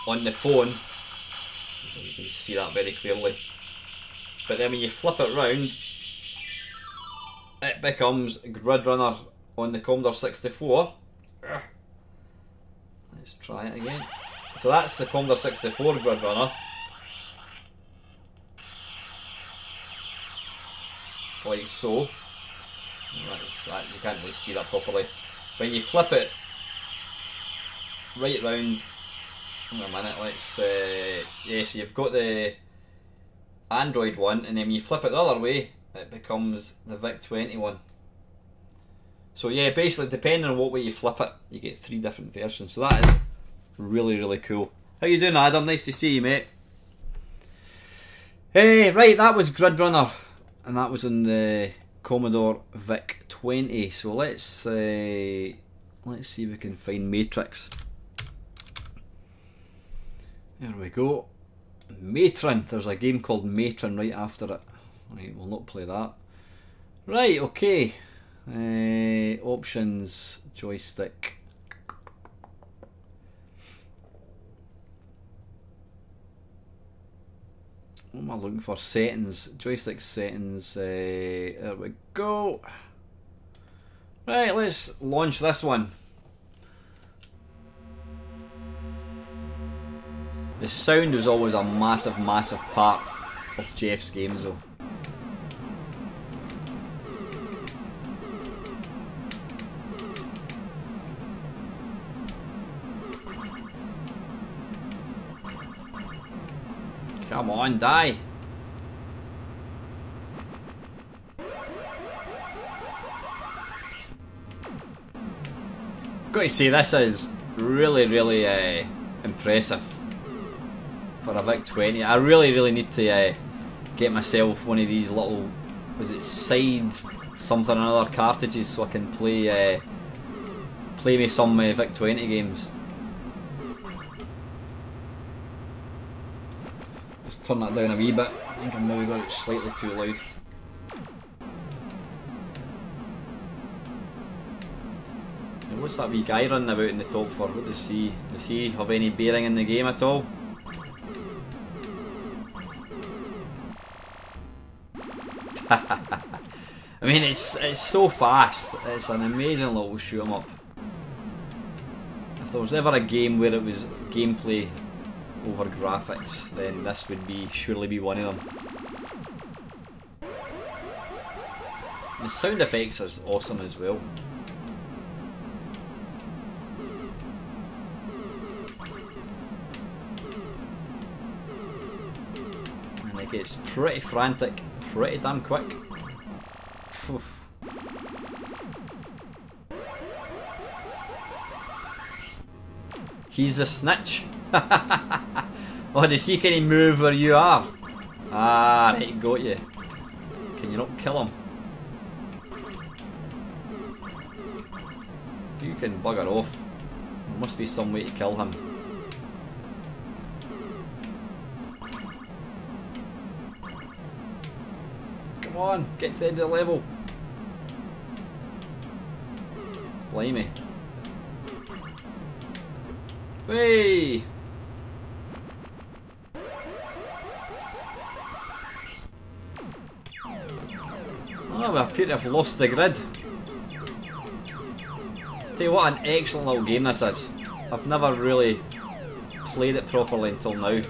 S1: on the phone. You can see that very clearly. But then when you flip it round, it becomes Grid Runner on the Commodore 64. Let's try it again. So that's the Commodore 64 Grid Runner. Like so. That, you can't really see that properly. When you flip it right round, hang on a minute, let's yeah, so you've got the Android one, and then when you flip it the other way, it becomes the VIC-20 one. So yeah, basically depending on what way you flip it, you get 3 different versions. So that is really, really cool. How you doing, Adam? Nice to see you, mate. Hey, right, that was Grid Runner, and that was on the Commodore VIC-20. So let's see if we can find Matrix. There we go. Matron. There's a game called Matron right after it. Right, we'll not play that. Right, okay. Options, joystick. What am I looking for? Settings, joystick settings. There we go. Right, let's launch this one. The sound was always a massive, massive part of Jeff's games though. Come on, die! Got to say, this is really, really impressive for a VIC-20. I really, really need to get myself one of these little, was it side something or other cartridges so I can play me some VIC-20 games. Just turn that down a wee bit. I think I've maybe got it slightly too loud. And what's that wee guy running about in the top for? What does he have any bearing in the game at all? I mean, it's so fast. It's an amazing little shoot 'em up. If there was ever a game where it was gameplay over graphics, then this would surely be one of them. The sound effects is awesome as well. And it gets pretty frantic, pretty damn quick. Oof. He's a snitch. Oh, does he can he move where you are? Ah, right, got you. Can you not kill him? You can bugger off. There must be some way to kill him. Come on, get to the end of the level. Blimey. Hey! Oh, we appear to have lost the grid. Tell you what, an excellent little game this is. I've never really played it properly until now.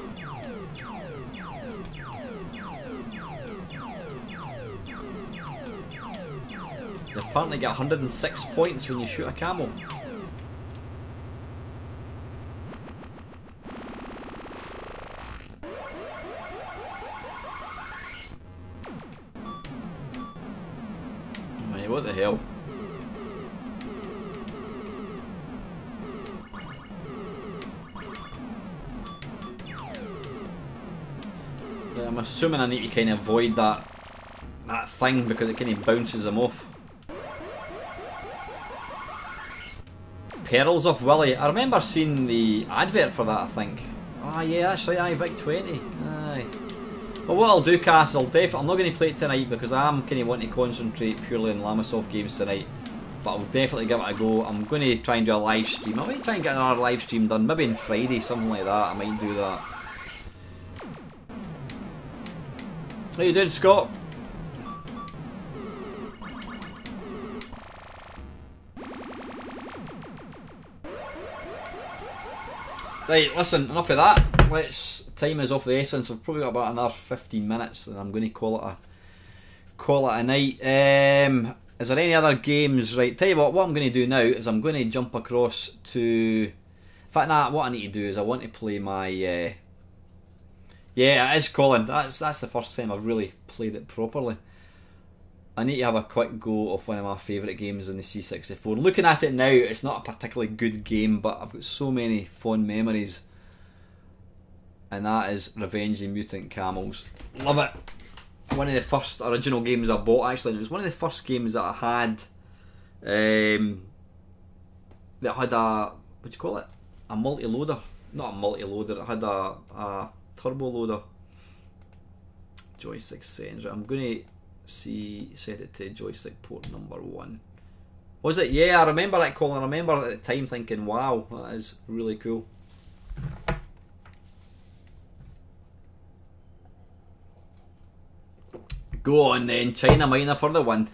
S1: You apparently get 106 points when you shoot a camel. What the hell? assuming I need to kind of avoid that thing because it kind of bounces them off. Perils of Willy. I remember seeing the advert for that, I think. Oh yeah, that's right, aye, Vic 20. Aye. Well, what I'll do, Cass, I'm not going to play it tonight because I am kind of wanting to concentrate purely on Llamasoft games tonight. But I'll definitely give it a go. I'm going to try and do a live stream. I might try and get another live stream done. Maybe on Friday, something like that. I might do that. How you doing, Scott? Right, listen, enough of that. Time is of the essence. I've probably got about another 15 minutes and I'm going to call it a night. Is there any other games? Right, tell you what I'm going to do now is I'm going to jump across to... In fact, nah, what I need to do is I want to play my... Yeah, it is Colin. That's the first time I've really played it properly. I need to have a quick go of one of my favourite games on the C64. Looking at it now, it's not a particularly good game, but I've got so many fond memories. And that is Revenge of the Mutant Camels. Love it. One of the first original games I bought, actually. And it was one of the first games that I had that had a, what do you call it? A multi-loader. Not a multi-loader, it had a turbo loader. Joystick settings. I'm going to set it to joystick port number 1. Was it? Yeah, I remember that, Colin. I remember at the time thinking, wow, that is really cool. Go on then, China Miner for the win.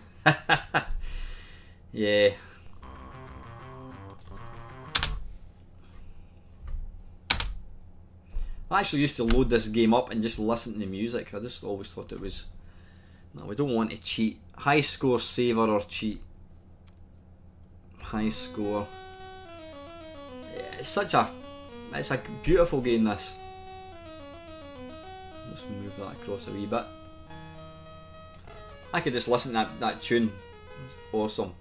S1: Yeah. I actually used to load this game up and just listen to the music. I just always thought it was... No, we don't want to cheat. High score, saver or cheat. High score. Yeah, it's a beautiful game, this. Let's move that across a wee bit. I could just listen to that tune. It's awesome.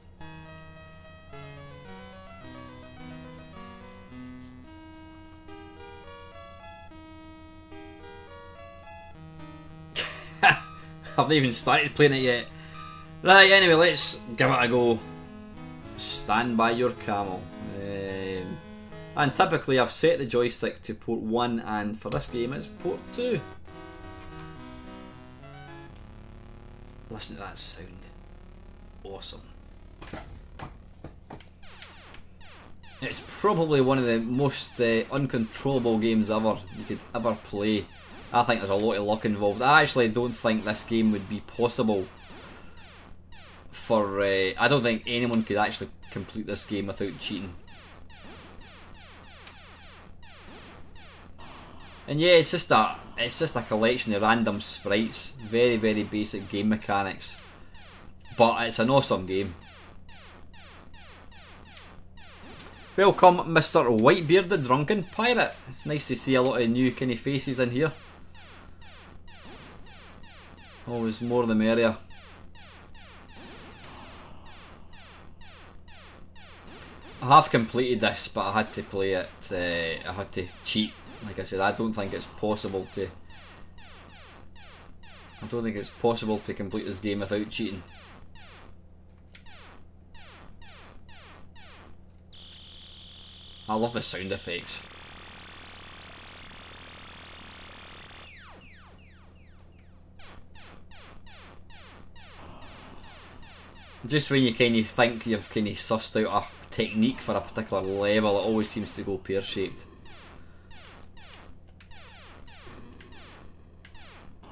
S1: I've not even started playing it yet. Right, anyway, let's give it a go. Stand by your camel. And typically I've set the joystick to port 1 and for this game it's port 2. Listen to that sound. Awesome. It's probably one of the most uncontrollable games you could ever play. I think there's a lot of luck involved. I actually don't think this game would be possible for... I don't think anyone could actually complete this game without cheating. And yeah, it's just a collection of random sprites. Very, very basic game mechanics. But it's an awesome game. Welcome, Mr. Whitebeard the Drunken Pirate. It's nice to see a lot of new kind of faces in here. Always more the merrier. I have completed this, but I had to play it. I had to cheat. Like I said, I don't think it's possible to. I don't think it's possible to complete this game without cheating. I love the sound effects. Just when you kind of think you've kind of sussed out a technique for a particular level, it always seems to go pear-shaped.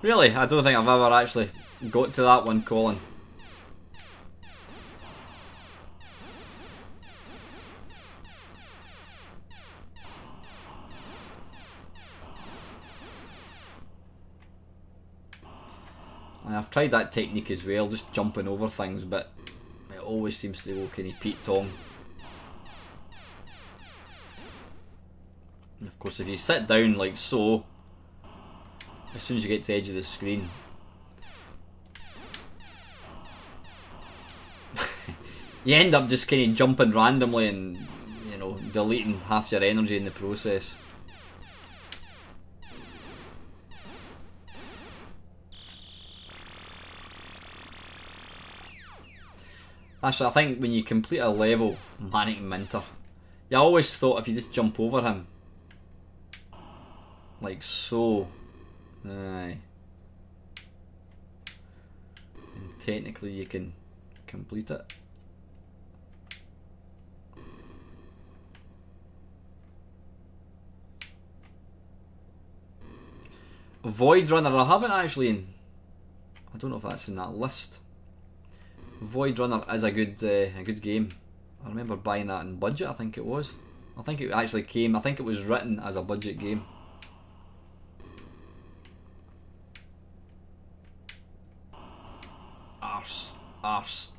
S1: Really? I don't think I've ever actually got to that one, Colin. And I've tried that technique as well, just jumping over things, but it always seems to go kind of Pete-tong. And of course, if you sit down like so, as soon as you get to the edge of the screen, you end up just kind of jumping randomly and, you know, deleting half your energy in the process. Actually, I think when you complete a level, Manic Minter, you always thought if you just jump over him, like so, aye, and technically you can complete it. Void Runner, I haven't actually, I don't know if that's in that list. Void Runner is a good game. I remember buying that in budget, I think it was. I think it actually came, I think it was written as a budget game. Arse. Arse.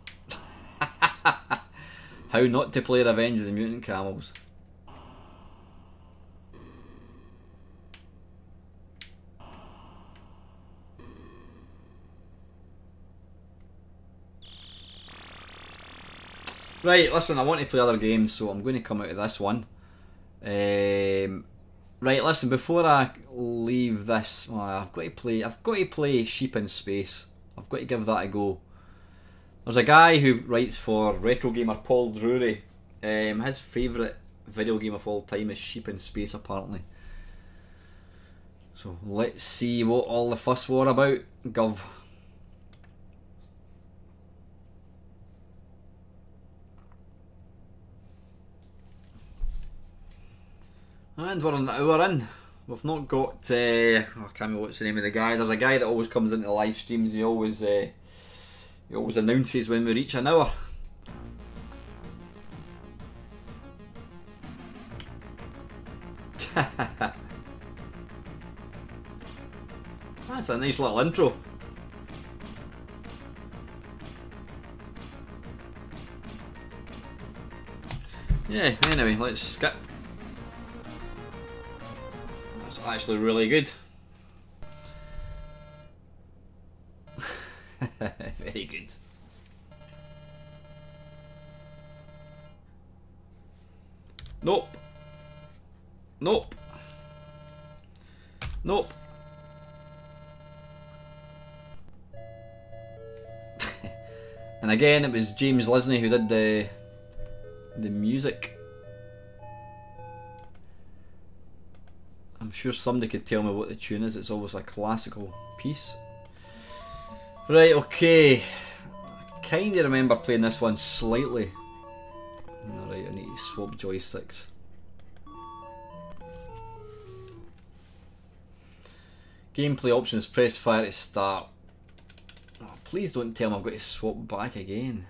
S1: How not to play Revenge of the Mutant Camels. Right, listen, I want to play other games, so I'm going to come out of this one. Right, listen, before I leave this, well, I've got to play Sheep in Space. I've got to give that a go. There's a guy who writes for Retro Gamer, Paul Drury. His favourite video game of all time is Sheep in Space, apparently. So let's see what all the fuss were about, Gov. And we're an hour in. We've not got. I can't remember what's the name of the guy. There's a guy that always comes into the live streams. He always announces when we reach an hour. That's a nice little intro. Yeah. Anyway, let's skip. Actually really good. Very good. Nope. Nope. Nope. And again, it was James Lisney who did the music. I'm sure somebody could tell me what the tune is. It's always a classical piece. Right, okay. I kind of remember playing this one slightly. Alright, I need to swap joysticks. Gameplay options, press fire to start. Oh, please don't tell me I've got to swap back again.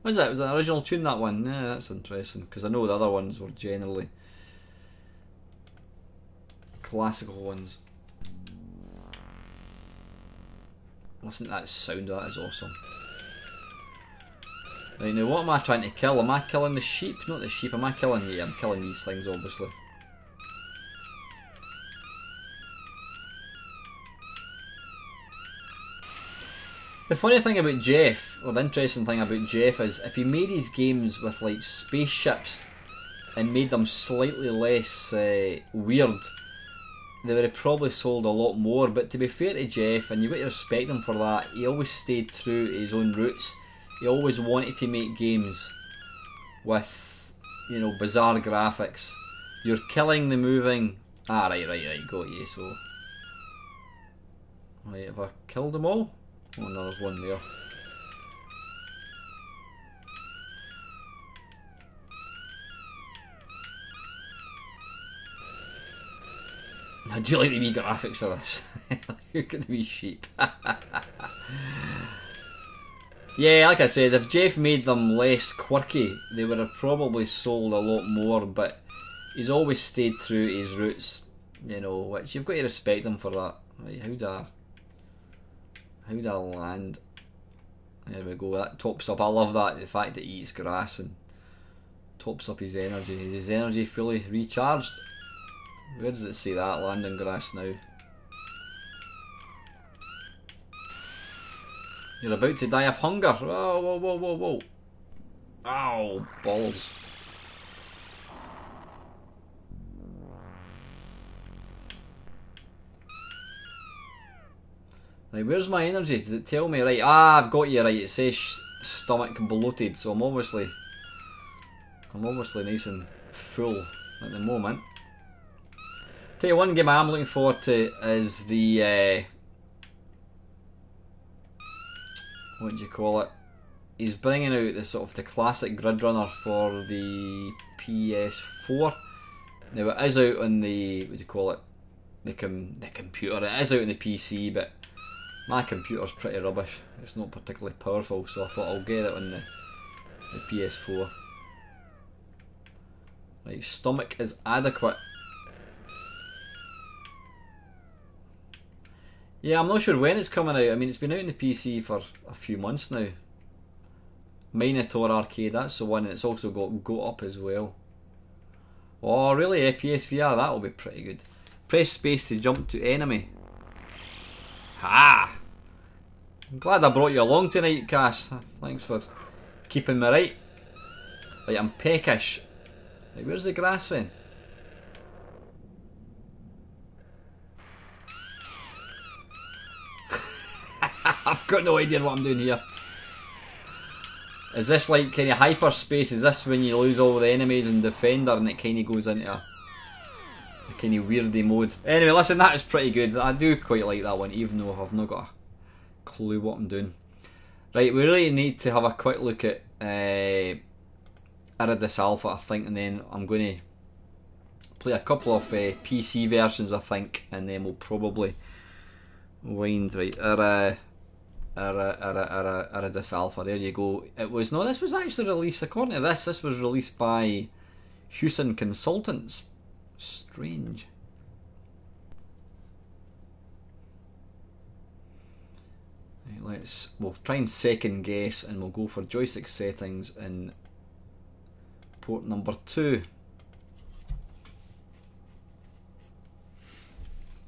S1: What is that? Was that an original tune, that one? Yeah, that's interesting, because I know the other ones were generally classical ones. Listen to that sound, that is awesome. Right, now what am I trying to kill? Am I killing the sheep? Not the sheep, am I killing? Yeah, I'm killing these things, obviously. The funny thing about Jeff, or the interesting thing about Jeff, is if he made his games with like spaceships and made them slightly less weird, they would have probably sold a lot more. But to be fair to Jeff, and you've got to respect him for that, he always stayed true to his own roots. He always wanted to make games with, you know, bizarre graphics. You're killing the moving. Ah, right, got you. So, right, have I killed them all? Oh no, there's one there. I do like the wee graphics for this. Look at the wee sheep. Yeah, like I said, if Jeff made them less quirky, they would have probably sold a lot more, but he's always stayed true to his roots, you know, which you've got to respect him for that. Right, how do I land? There we go, that tops up, I love that, the fact that he eats grass and tops up his energy. Is his energy fully recharged? Where does it say that? Landing grass now. You're about to die of hunger. Oh, whoa, whoa, whoa, whoa. Ow, balls. Right, where's my energy? Does it tell me? Right, I've got you right. It says stomach bloated, so I'm obviously nice and full at the moment. Tell you one game I am looking forward to is the what do you call it? He's bringing out the sort of the classic grid runner for the PS4. Now it is out on the, what do you call it? The computer. It is out on the PC, but my computer's pretty rubbish. It's not particularly powerful, so I thought I'll get it on the PS4. Right, stomach is adequate. Yeah, I'm not sure when it's coming out. I mean, it's been out on the PC for a few months now. Minotaur Arcade, that's the one, and it's also got Go Up as well. Oh, really? PSVR, that'll be pretty good. Press space to jump to enemy. Ha! I'm glad I brought you along tonight, Cass. Thanks for keeping me right. Right, I'm peckish. Right, where's the grass then? I've got no idea what I'm doing here. Is this like kind of hyperspace? Is this when you lose all the enemies in Defender and it kind of goes into a kind of weirdy mode? Anyway, listen, that is pretty good. I do quite like that one, even though I've not got a clue what I'm doing. Right, we really need to have a quick look at Iridis Alpha, I think, and then I'm going to play a couple of PC versions, I think, and then we'll probably wind right. Iridis Alpha, there you go. It was, no, this was actually released, according to this was released by Hewson Consultants. Strange. Right, we'll try and second guess, and we'll go for joystick settings in port number 2.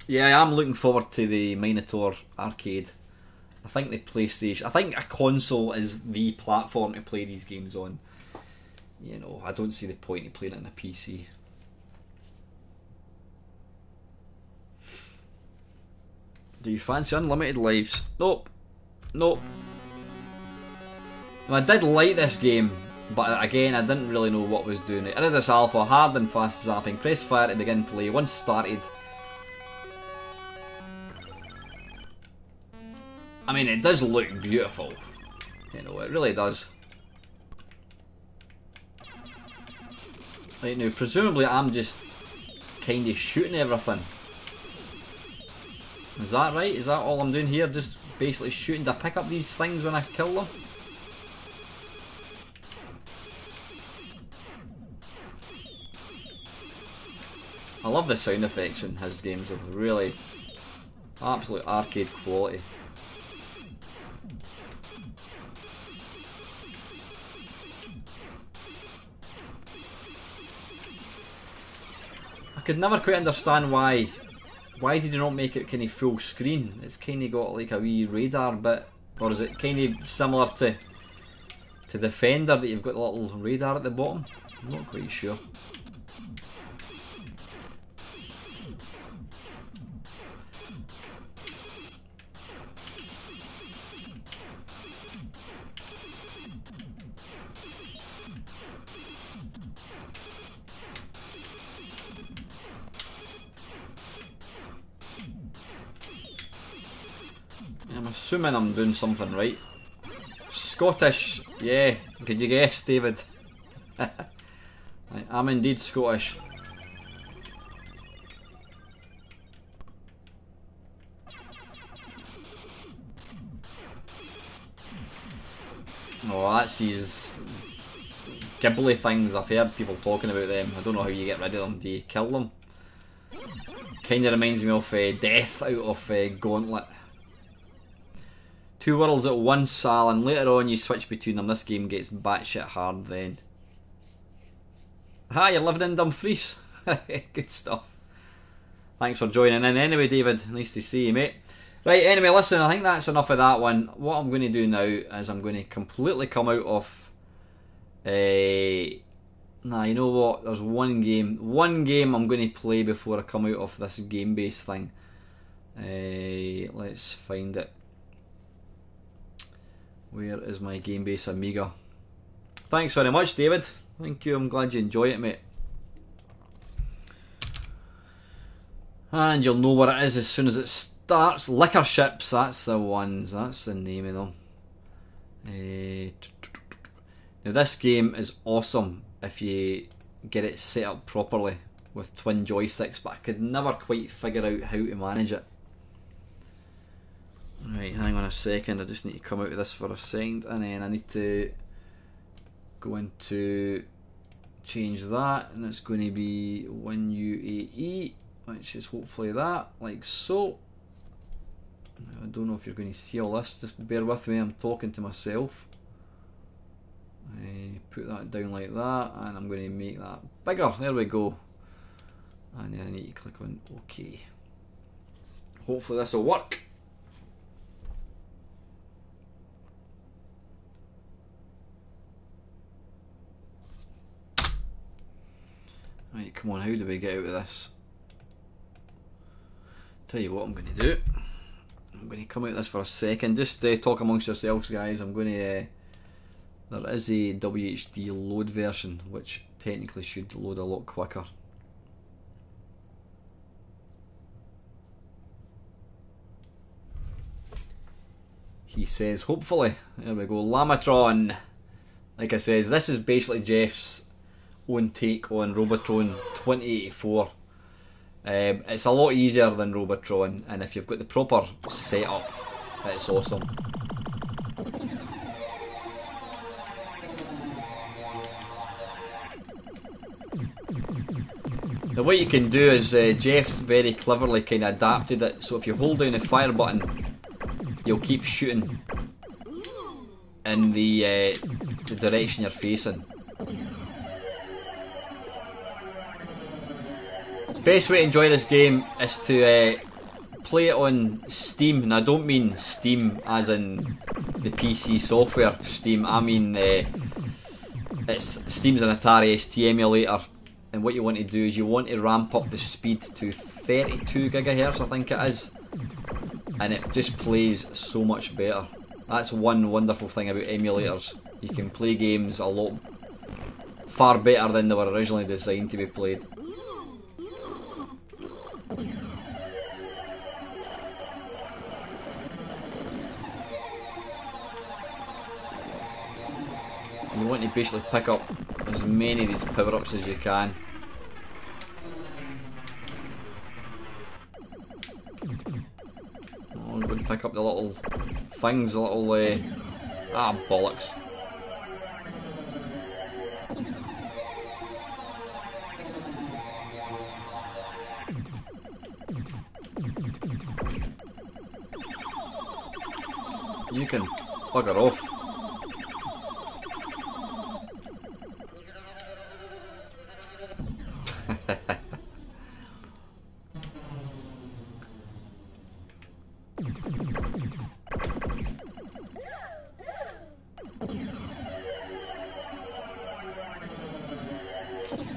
S1: Yeah, I'm looking forward to the Minotaur Arcade. I think the PlayStation, I think a console is the platform to play these games on. You know, I don't see the point of playing it on a PC. Do you fancy unlimited lives? Nope. Nope. I did like this game, but again, I didn't really know what was doing it. Iridis Alpha, hard and fast zapping. Press fire to begin play. Once started. I mean, it does look beautiful. You know, it really does. Right, now, presumably I'm just kind of shooting everything. Is that right? Is that all I'm doing here? Just basically shooting to pick up these things when I kill them? I love the sound effects in his games. Of really absolute arcade quality. I could never quite understand why did you not make it kind of full screen? It's kind of got like a wee radar bit, or is it kind of similar to Defender that you've got the little radar at the bottom? I'm not quite sure. I'm assuming I'm doing something right. Scottish, yeah. Could you guess, David? I'm indeed Scottish. Oh, that's these Ghibli things. I've heard people talking about them. I don't know how you get rid of them. Do you kill them? Kinda reminds me of Death out of Gauntlet. 2 worlds at once, Sal, and later on you switch between them. This game gets batshit hard then. Hi, you're living in Dumfries. Good stuff. Thanks for joining in anyway, David. Nice to see you, mate. Right, anyway, listen, I think that's enough of that one. What I'm going to do now is I'm going to completely come out of... Nah, you know what? There's one game I'm going to play before I come out of this game-based thing. Let's find it. Where is my Game Base Amiga? Thanks very much, David. Thank you. I'm glad you enjoy it, mate. And you'll know what it is as soon as it starts. Liquor Ships, that's the ones. That's the name of them. Now this game is awesome if you get it set up properly with twin joysticks, but I could never quite figure out how to manage it. Right, hang on a second, I just need to come out of this for a second, and then I need to go into change that, and it's going to be 1UAE, which is hopefully that, like so. I don't know if you're going to see all this, just bear with me, I'm talking to myself. Put that down like that, and I'm going to make that bigger, there we go. And then I need to click on OK. Hopefully this will work. Right, come on, how do we get out of this? Tell you what I'm going to do. I'm going to come out of this for a second. Just talk amongst yourselves, guys. I'm going to... there is a WHD load version, which technically should load a lot quicker. He says, hopefully. There we go. Llamatron. Like I says, this is basically Jeff's own take on Robotron 2084. It's a lot easier than Robotron, and if you've got the proper setup, it's awesome. Now what you can do is Jeff's very cleverly kind of adapted it, so if you hold down the fire button, you'll keep shooting in the direction you're facing. Best way to enjoy this game is to play it on Steam, and I don't mean Steam as in the PC software Steam, I mean Steam's an Atari ST emulator, and what you want to do is you want to ramp up the speed to 32 gigahertz I think it is, and it just plays so much better. That's one wonderful thing about emulators, you can play games a lot far better than they were originally designed to be played. You want to basically pick up as many of these power-ups as you can. Oh, I'm going to pick up the little things, the little bollocks. You can bugger off.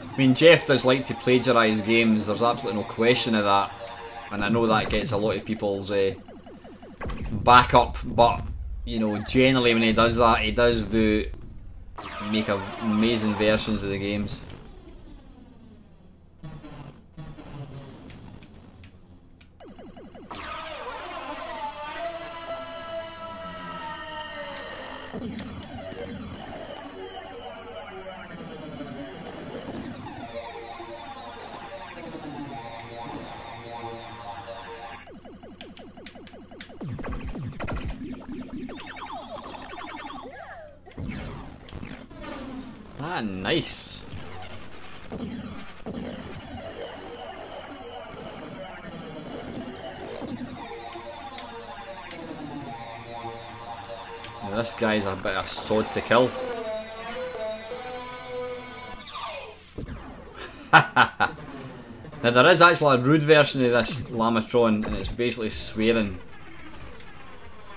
S1: I mean, Jeff does like to plagiarise games, there's absolutely no question of that, and I know that gets a lot of people's back up, but you know, generally when he does that, he does make amazing versions of the games. Ah, nice. Now this guy's a bit of a sod to kill. Now there is actually a rude version of this Llamatron, and it's basically swearing.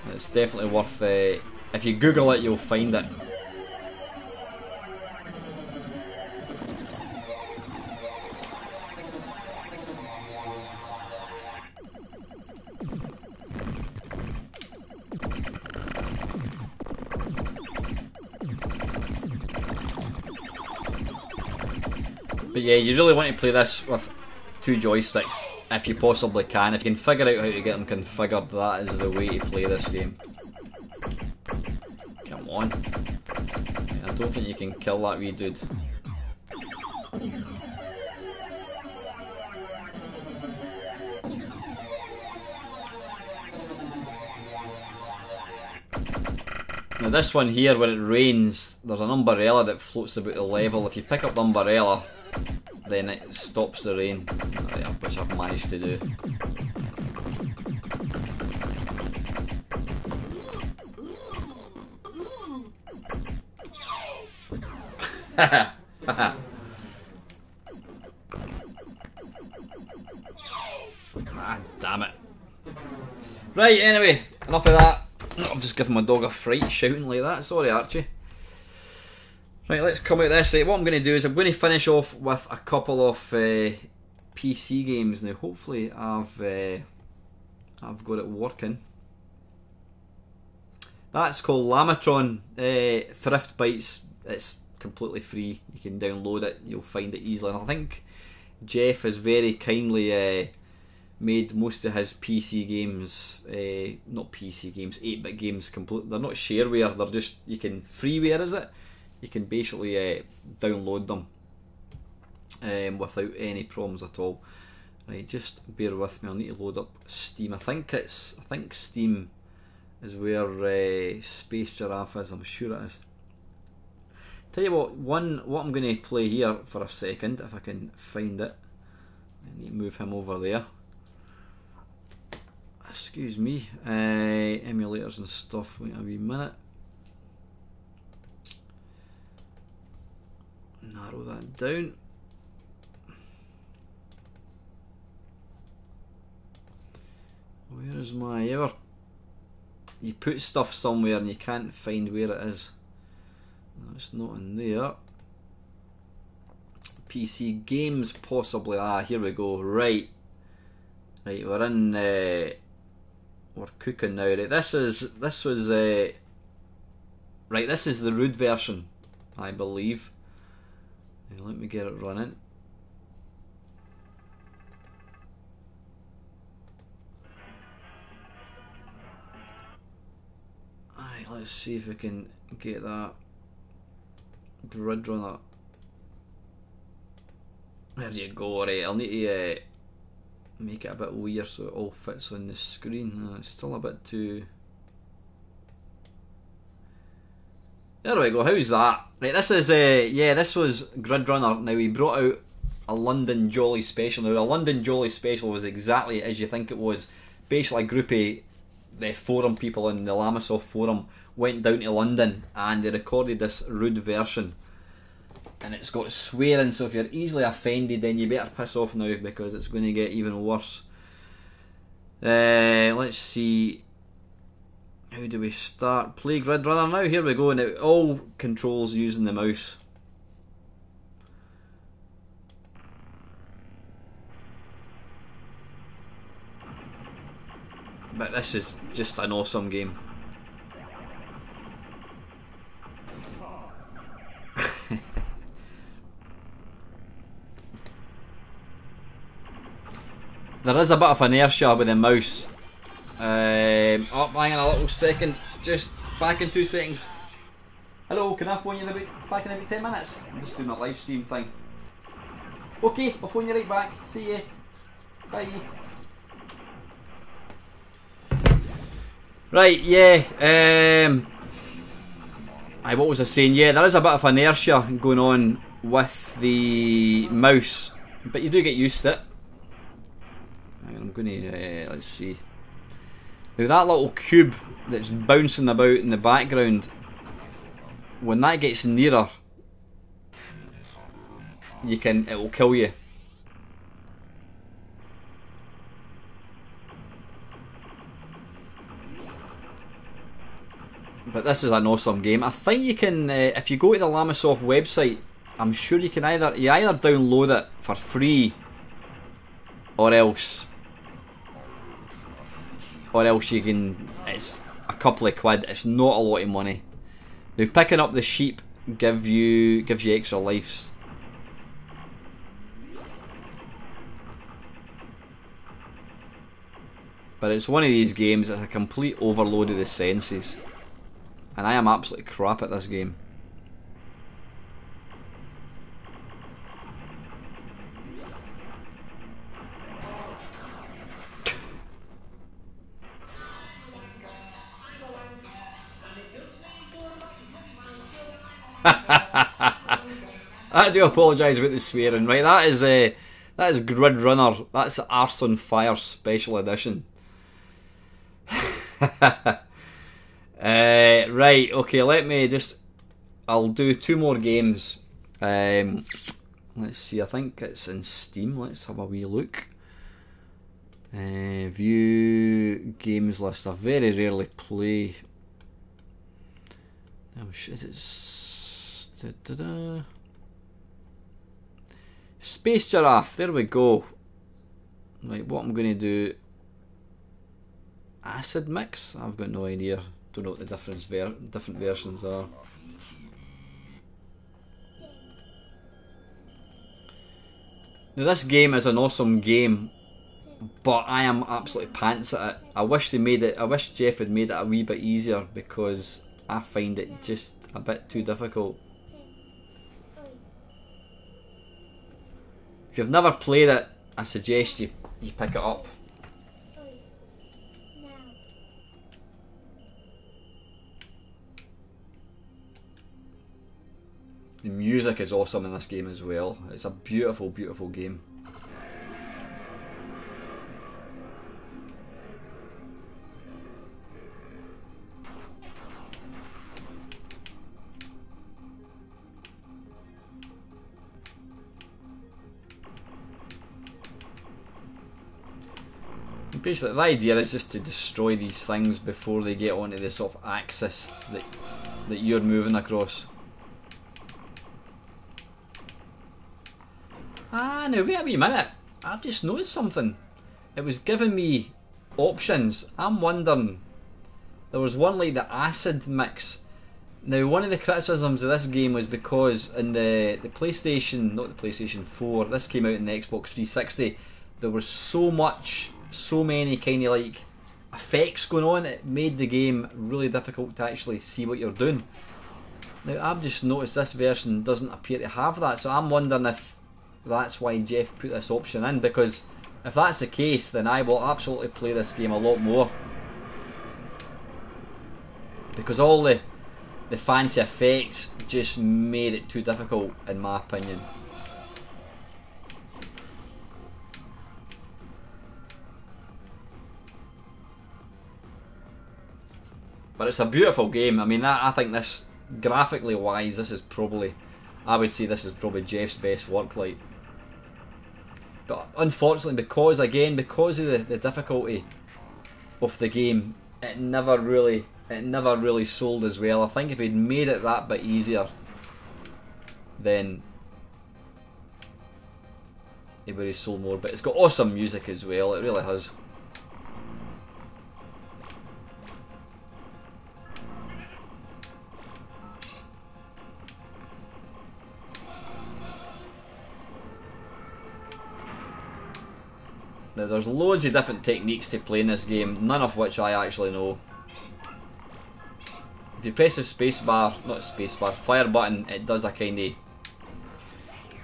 S1: And it's definitely worth, if you Google it you'll find it. But yeah, you really want to play this with 2 joysticks if you possibly can. If you can figure out how to get them configured, that is the way to play this game. Come on. I don't think you can kill that wee dude. Now this one here, where it rains, there's an umbrella that floats about the level. If you pick up the umbrella, then it stops the rain, which I've managed to do. Ah, damn it. Right, anyway, enough of that. I've just given my dog a fright shouting like that. Sorry, Archie. Right, let's come out this. Right, what I'm going to do is I'm going to finish off with a couple of PC games. Now, hopefully, I've got it working. That's called Llamatron Thrift Bites. It's completely free. You can download it. You'll find it easily. And I think Jeff has very kindly made most of his PC games, not PC games, 8-bit games, they're not shareware, they're just, you can, freeware is it? You can basically download them without any problems at all. Right, just bear with me, I'll need to load up Steam. I think Steam is where Space Giraffe is, I'm sure it is. Tell you what I'm going to play here for a second, if I can find it. I need to move him over there. Excuse me, emulators and stuff, wait a wee minute. Narrow that down. Where is my you put stuff somewhere and you can't find where it is. No, it's not in there. PC games possibly, here we go, right, we're in, we're cooking now. Right, this was right, this is the root version, I believe. Now, let me get it running. Alright, let's see if we can get that grid runner. There you go. Right, I'll need to make it a bit weird so it all fits on the screen. It's still a bit too... There we go, how's that? Right, this is, yeah, this was Grid Runner. Now, we brought out a London Jolly Special. Now, a London Jolly Special was exactly as you think it was. Basically, a group of the forum people in the Llamasoft forum went down to London and they recorded this rude version. And it's got swearing, so if you're easily offended, then you better piss off now because it's going to get even worse. Let's see. How do we start? Play Grid Runner now. Here we go. Now, all controls using the mouse. But this is just an awesome game. There is a bit of inertia with the mouse. Oh, hang on a little second. Just back in 2 seconds. Hello, can I phone you back in about 10 minutes? I'm just doing a live stream thing. Okay, I'll phone you right back. See you. Bye. Right, yeah. What was I saying? Yeah, there is a bit of inertia going on with the mouse, but you do get used to it. I'm going to, let's see. Now that little cube that's bouncing about in the background, when that gets nearer, it will kill you. But this is an awesome game. I think you can, if you go to the Llamasoft website, I'm sure you can either download it for free, or else you can, it's a couple of quid. It's not a lot of money. Now, picking up the sheep gives you extra lives. But it's one of these games that's a complete overload of the senses. And I am absolutely crap at this game. I do apologise about the swearing, right? That is Grid Runner. That's Arse on Fire Special Edition. Right, okay, let me just... I'll do 2 more games. Let's see, I think it's in Steam. Let's have a wee look. View games list. I very rarely play... Oh, is it... Space Giraffe, there we go. Right, what I'm going to do... Acid Mix? I've got no idea. Don't know what the different versions are. Now this game is an awesome game, but I am absolutely pants at it. I wish Jeff had made it a wee bit easier, because I find it just a bit too difficult. If you've never played it, I suggest you pick it up. The music is awesome in this game as well. It's a beautiful, beautiful game. Basically, the idea is just to destroy these things before they get onto the sort of axis that you're moving across. Ah, now wait a wee minute. I've just noticed something. It was giving me options. I'm wondering. There was one like the acid mix. Now, one of the criticisms of this game was because in the PlayStation, not the PlayStation 4, this came out in the Xbox 360, there was so many kind of like effects going on, it made the game really difficult to actually see what you're doing. Now, I've just noticed this version doesn't appear to have that, so I'm wondering if that's why Jeff put this option in, because if that's the case, then I will absolutely play this game a lot more. Because all the fancy effects just made it too difficult, in my opinion. But it's a beautiful game. I mean, I think this, graphically wise, this is probably, I would say this is probably Jeff's best work. Like, but unfortunately, because of the difficulty of the game, it never really sold as well. I think if he'd made it that bit easier, then it would have sold more. But it's got awesome music as well. It really has. Now, there's loads of different techniques to playing this game, none of which I actually know. If you press the fire button, it does a kind of,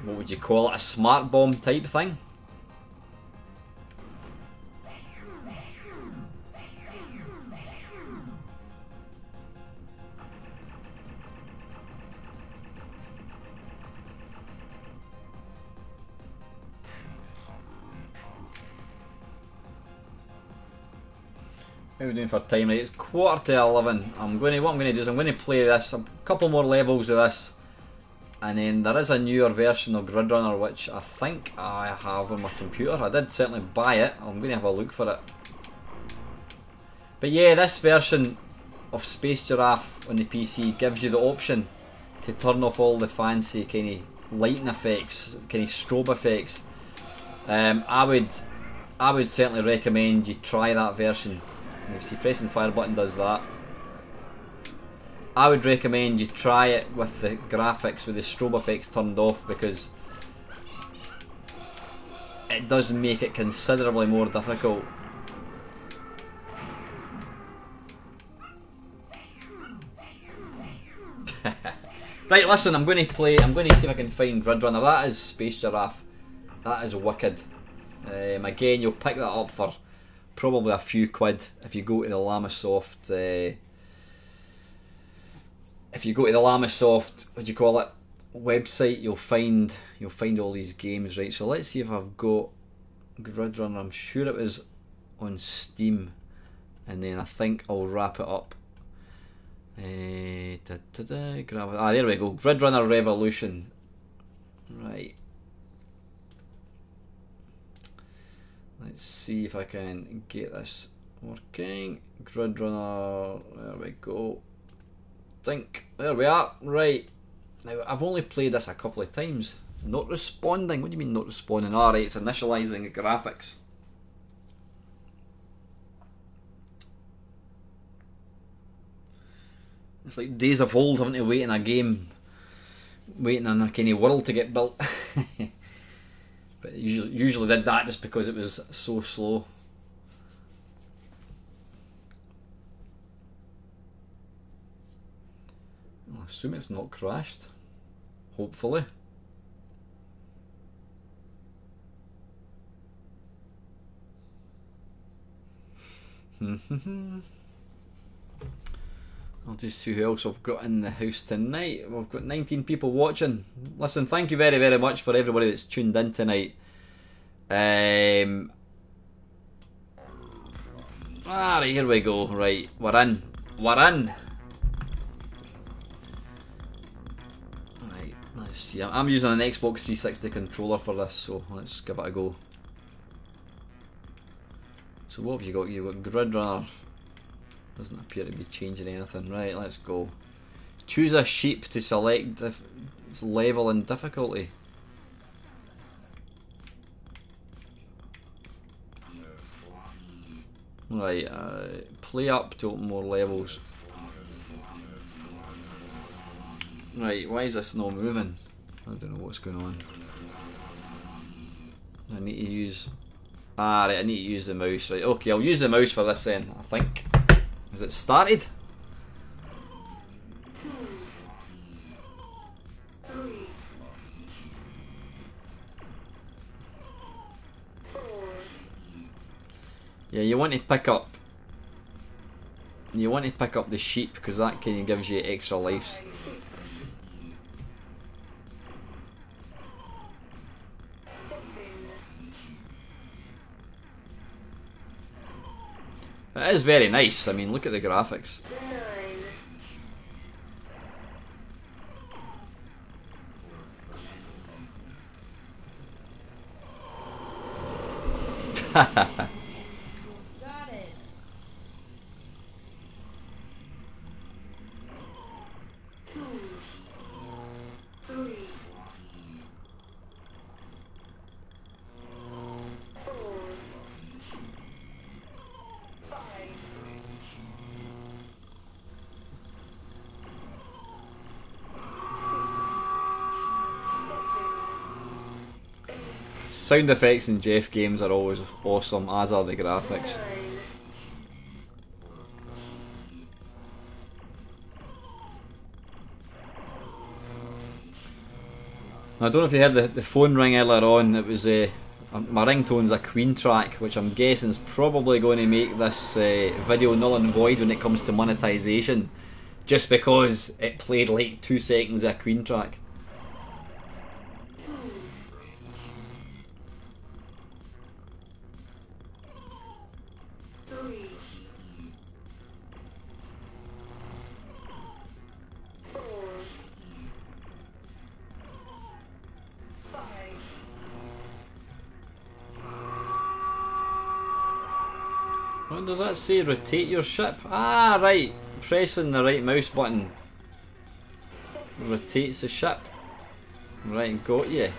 S1: what would you call it, a smart bomb type thing. How are we doing for time? Right, it's 11:15. What I'm going to do is I'm going to play this, a couple more levels of this, and then there is a newer version of Grid Runner which I think I have on my computer. I did certainly buy it. I'm going to have a look for it. But yeah, this version of Space Giraffe on the PC gives you the option to turn off all the fancy kind of lighting effects, kind of strobe effects. I would certainly recommend you try that version. You see, pressing fire button does that. I would recommend you try it with the graphics with the strobe effects turned off, because it does make it considerably more difficult. Right, listen, I'm going to see if I can find Grid Runner. That is Space Giraffe. That is wicked. Again, you'll pick that up for probably a few quid if you go to the Llamasoft. If you go to the Llamasoft, what do you call it, website, you'll find all these games, right? So let's see if I've got Grid Runner. I'm sure it was on Steam, and then I think I'll wrap it up. There we go. Grid Runner Revolution. Right. Let's see if I can get this working. Grid Runner. There we go. Think. There we are. Right. Now I've only played this a couple of times. Not responding. What do you mean not responding? Alright, it's initialising the graphics. It's like days of old having to wait in a game, waiting on a kind of world to get built. But it usually did that just because it was so slow. I assume it's not crashed. Hopefully. I'll just see who else I've got in the house tonight. We've got 19 people watching. Listen, thank you very, very much for everybody that's tuned in tonight. Right, here we go. Right, we're in. We're in. Right, let's see. I'm using an Xbox 360 controller for this, so let's give it a go. So what have you got? You've got Grid Runner. Doesn't appear to be changing anything. Right, let's go. Choose a sheep to select level and difficulty. Right, play up to open more levels. Right, why is this not moving? I don't know what's going on. I need to use... Ah, right, I need to use the mouse. Right, okay, I'll use the mouse for this then, I think. Has it started? Yeah, you want to pick up the sheep because that kind of gives you extra lives. It is very nice. I mean, look at the graphics. Got it. Sound effects in Jeff games are always awesome, as are the graphics. I don't know if you heard the phone ring earlier on. It was my ringtone's a Queen track, which I'm guessing is probably going to make this video null and void when it comes to monetization, just because it played like 2 seconds of a Queen track. What does that say? Rotate your ship? Ah, right. Pressing the right mouse button rotates the ship. Right, got you.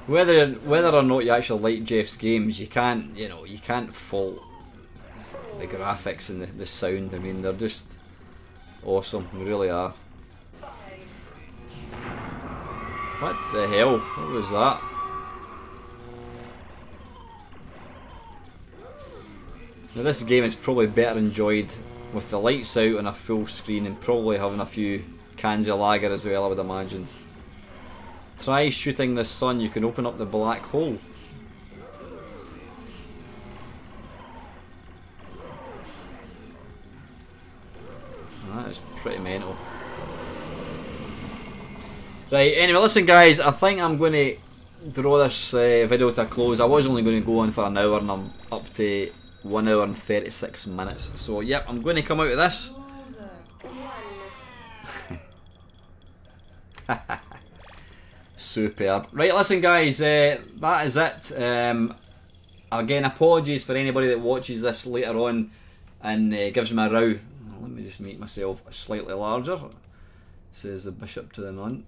S1: Whether or not you actually like Jeff's games, you can't fault the graphics and the sound. I mean, they're just awesome. They really are. What the hell? What was that? Now this game is probably better enjoyed with the lights out and a full screen, and probably having a few cans of lager as well, I would imagine. Try shooting the sun, you can open up the black hole. That is pretty mental. Right, anyway, listen guys, I think I'm going to draw this video to a close. I was only going to go on for an hour and I'm up to 1 hour and 36 minutes. So yep, I'm going to come out of this. Superb. Right, listen guys, that is it. Again, apologies for anybody that watches this later on and gives me a row. Let me just make myself slightly larger. Says the bishop to the nun.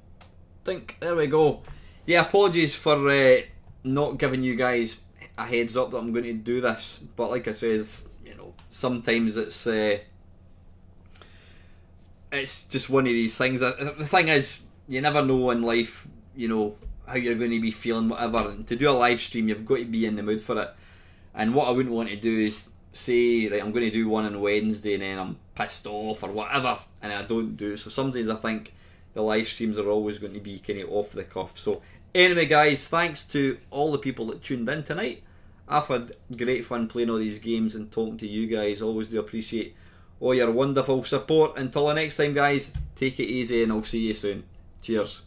S1: Think, there we go. Yeah, apologies for not giving you guys a heads up that I'm going to do this, but like I says, you know, sometimes it's just one of these things. The thing is, you never know in life, you know, how you're going to be feeling, whatever. And to do a live stream, you've got to be in the mood for it. And what I wouldn't want to do is say, right, I'm going to do one on Wednesday and then I'm pissed off or whatever, and I don't do it. So sometimes I think the live streams are always going to be kind of off the cuff. So anyway guys, thanks to all the people that tuned in tonight. I've had great fun playing all these games and talking to you guys. Always do appreciate all your wonderful support. Until the next time guys, take it easy and I'll see you soon. Cheers.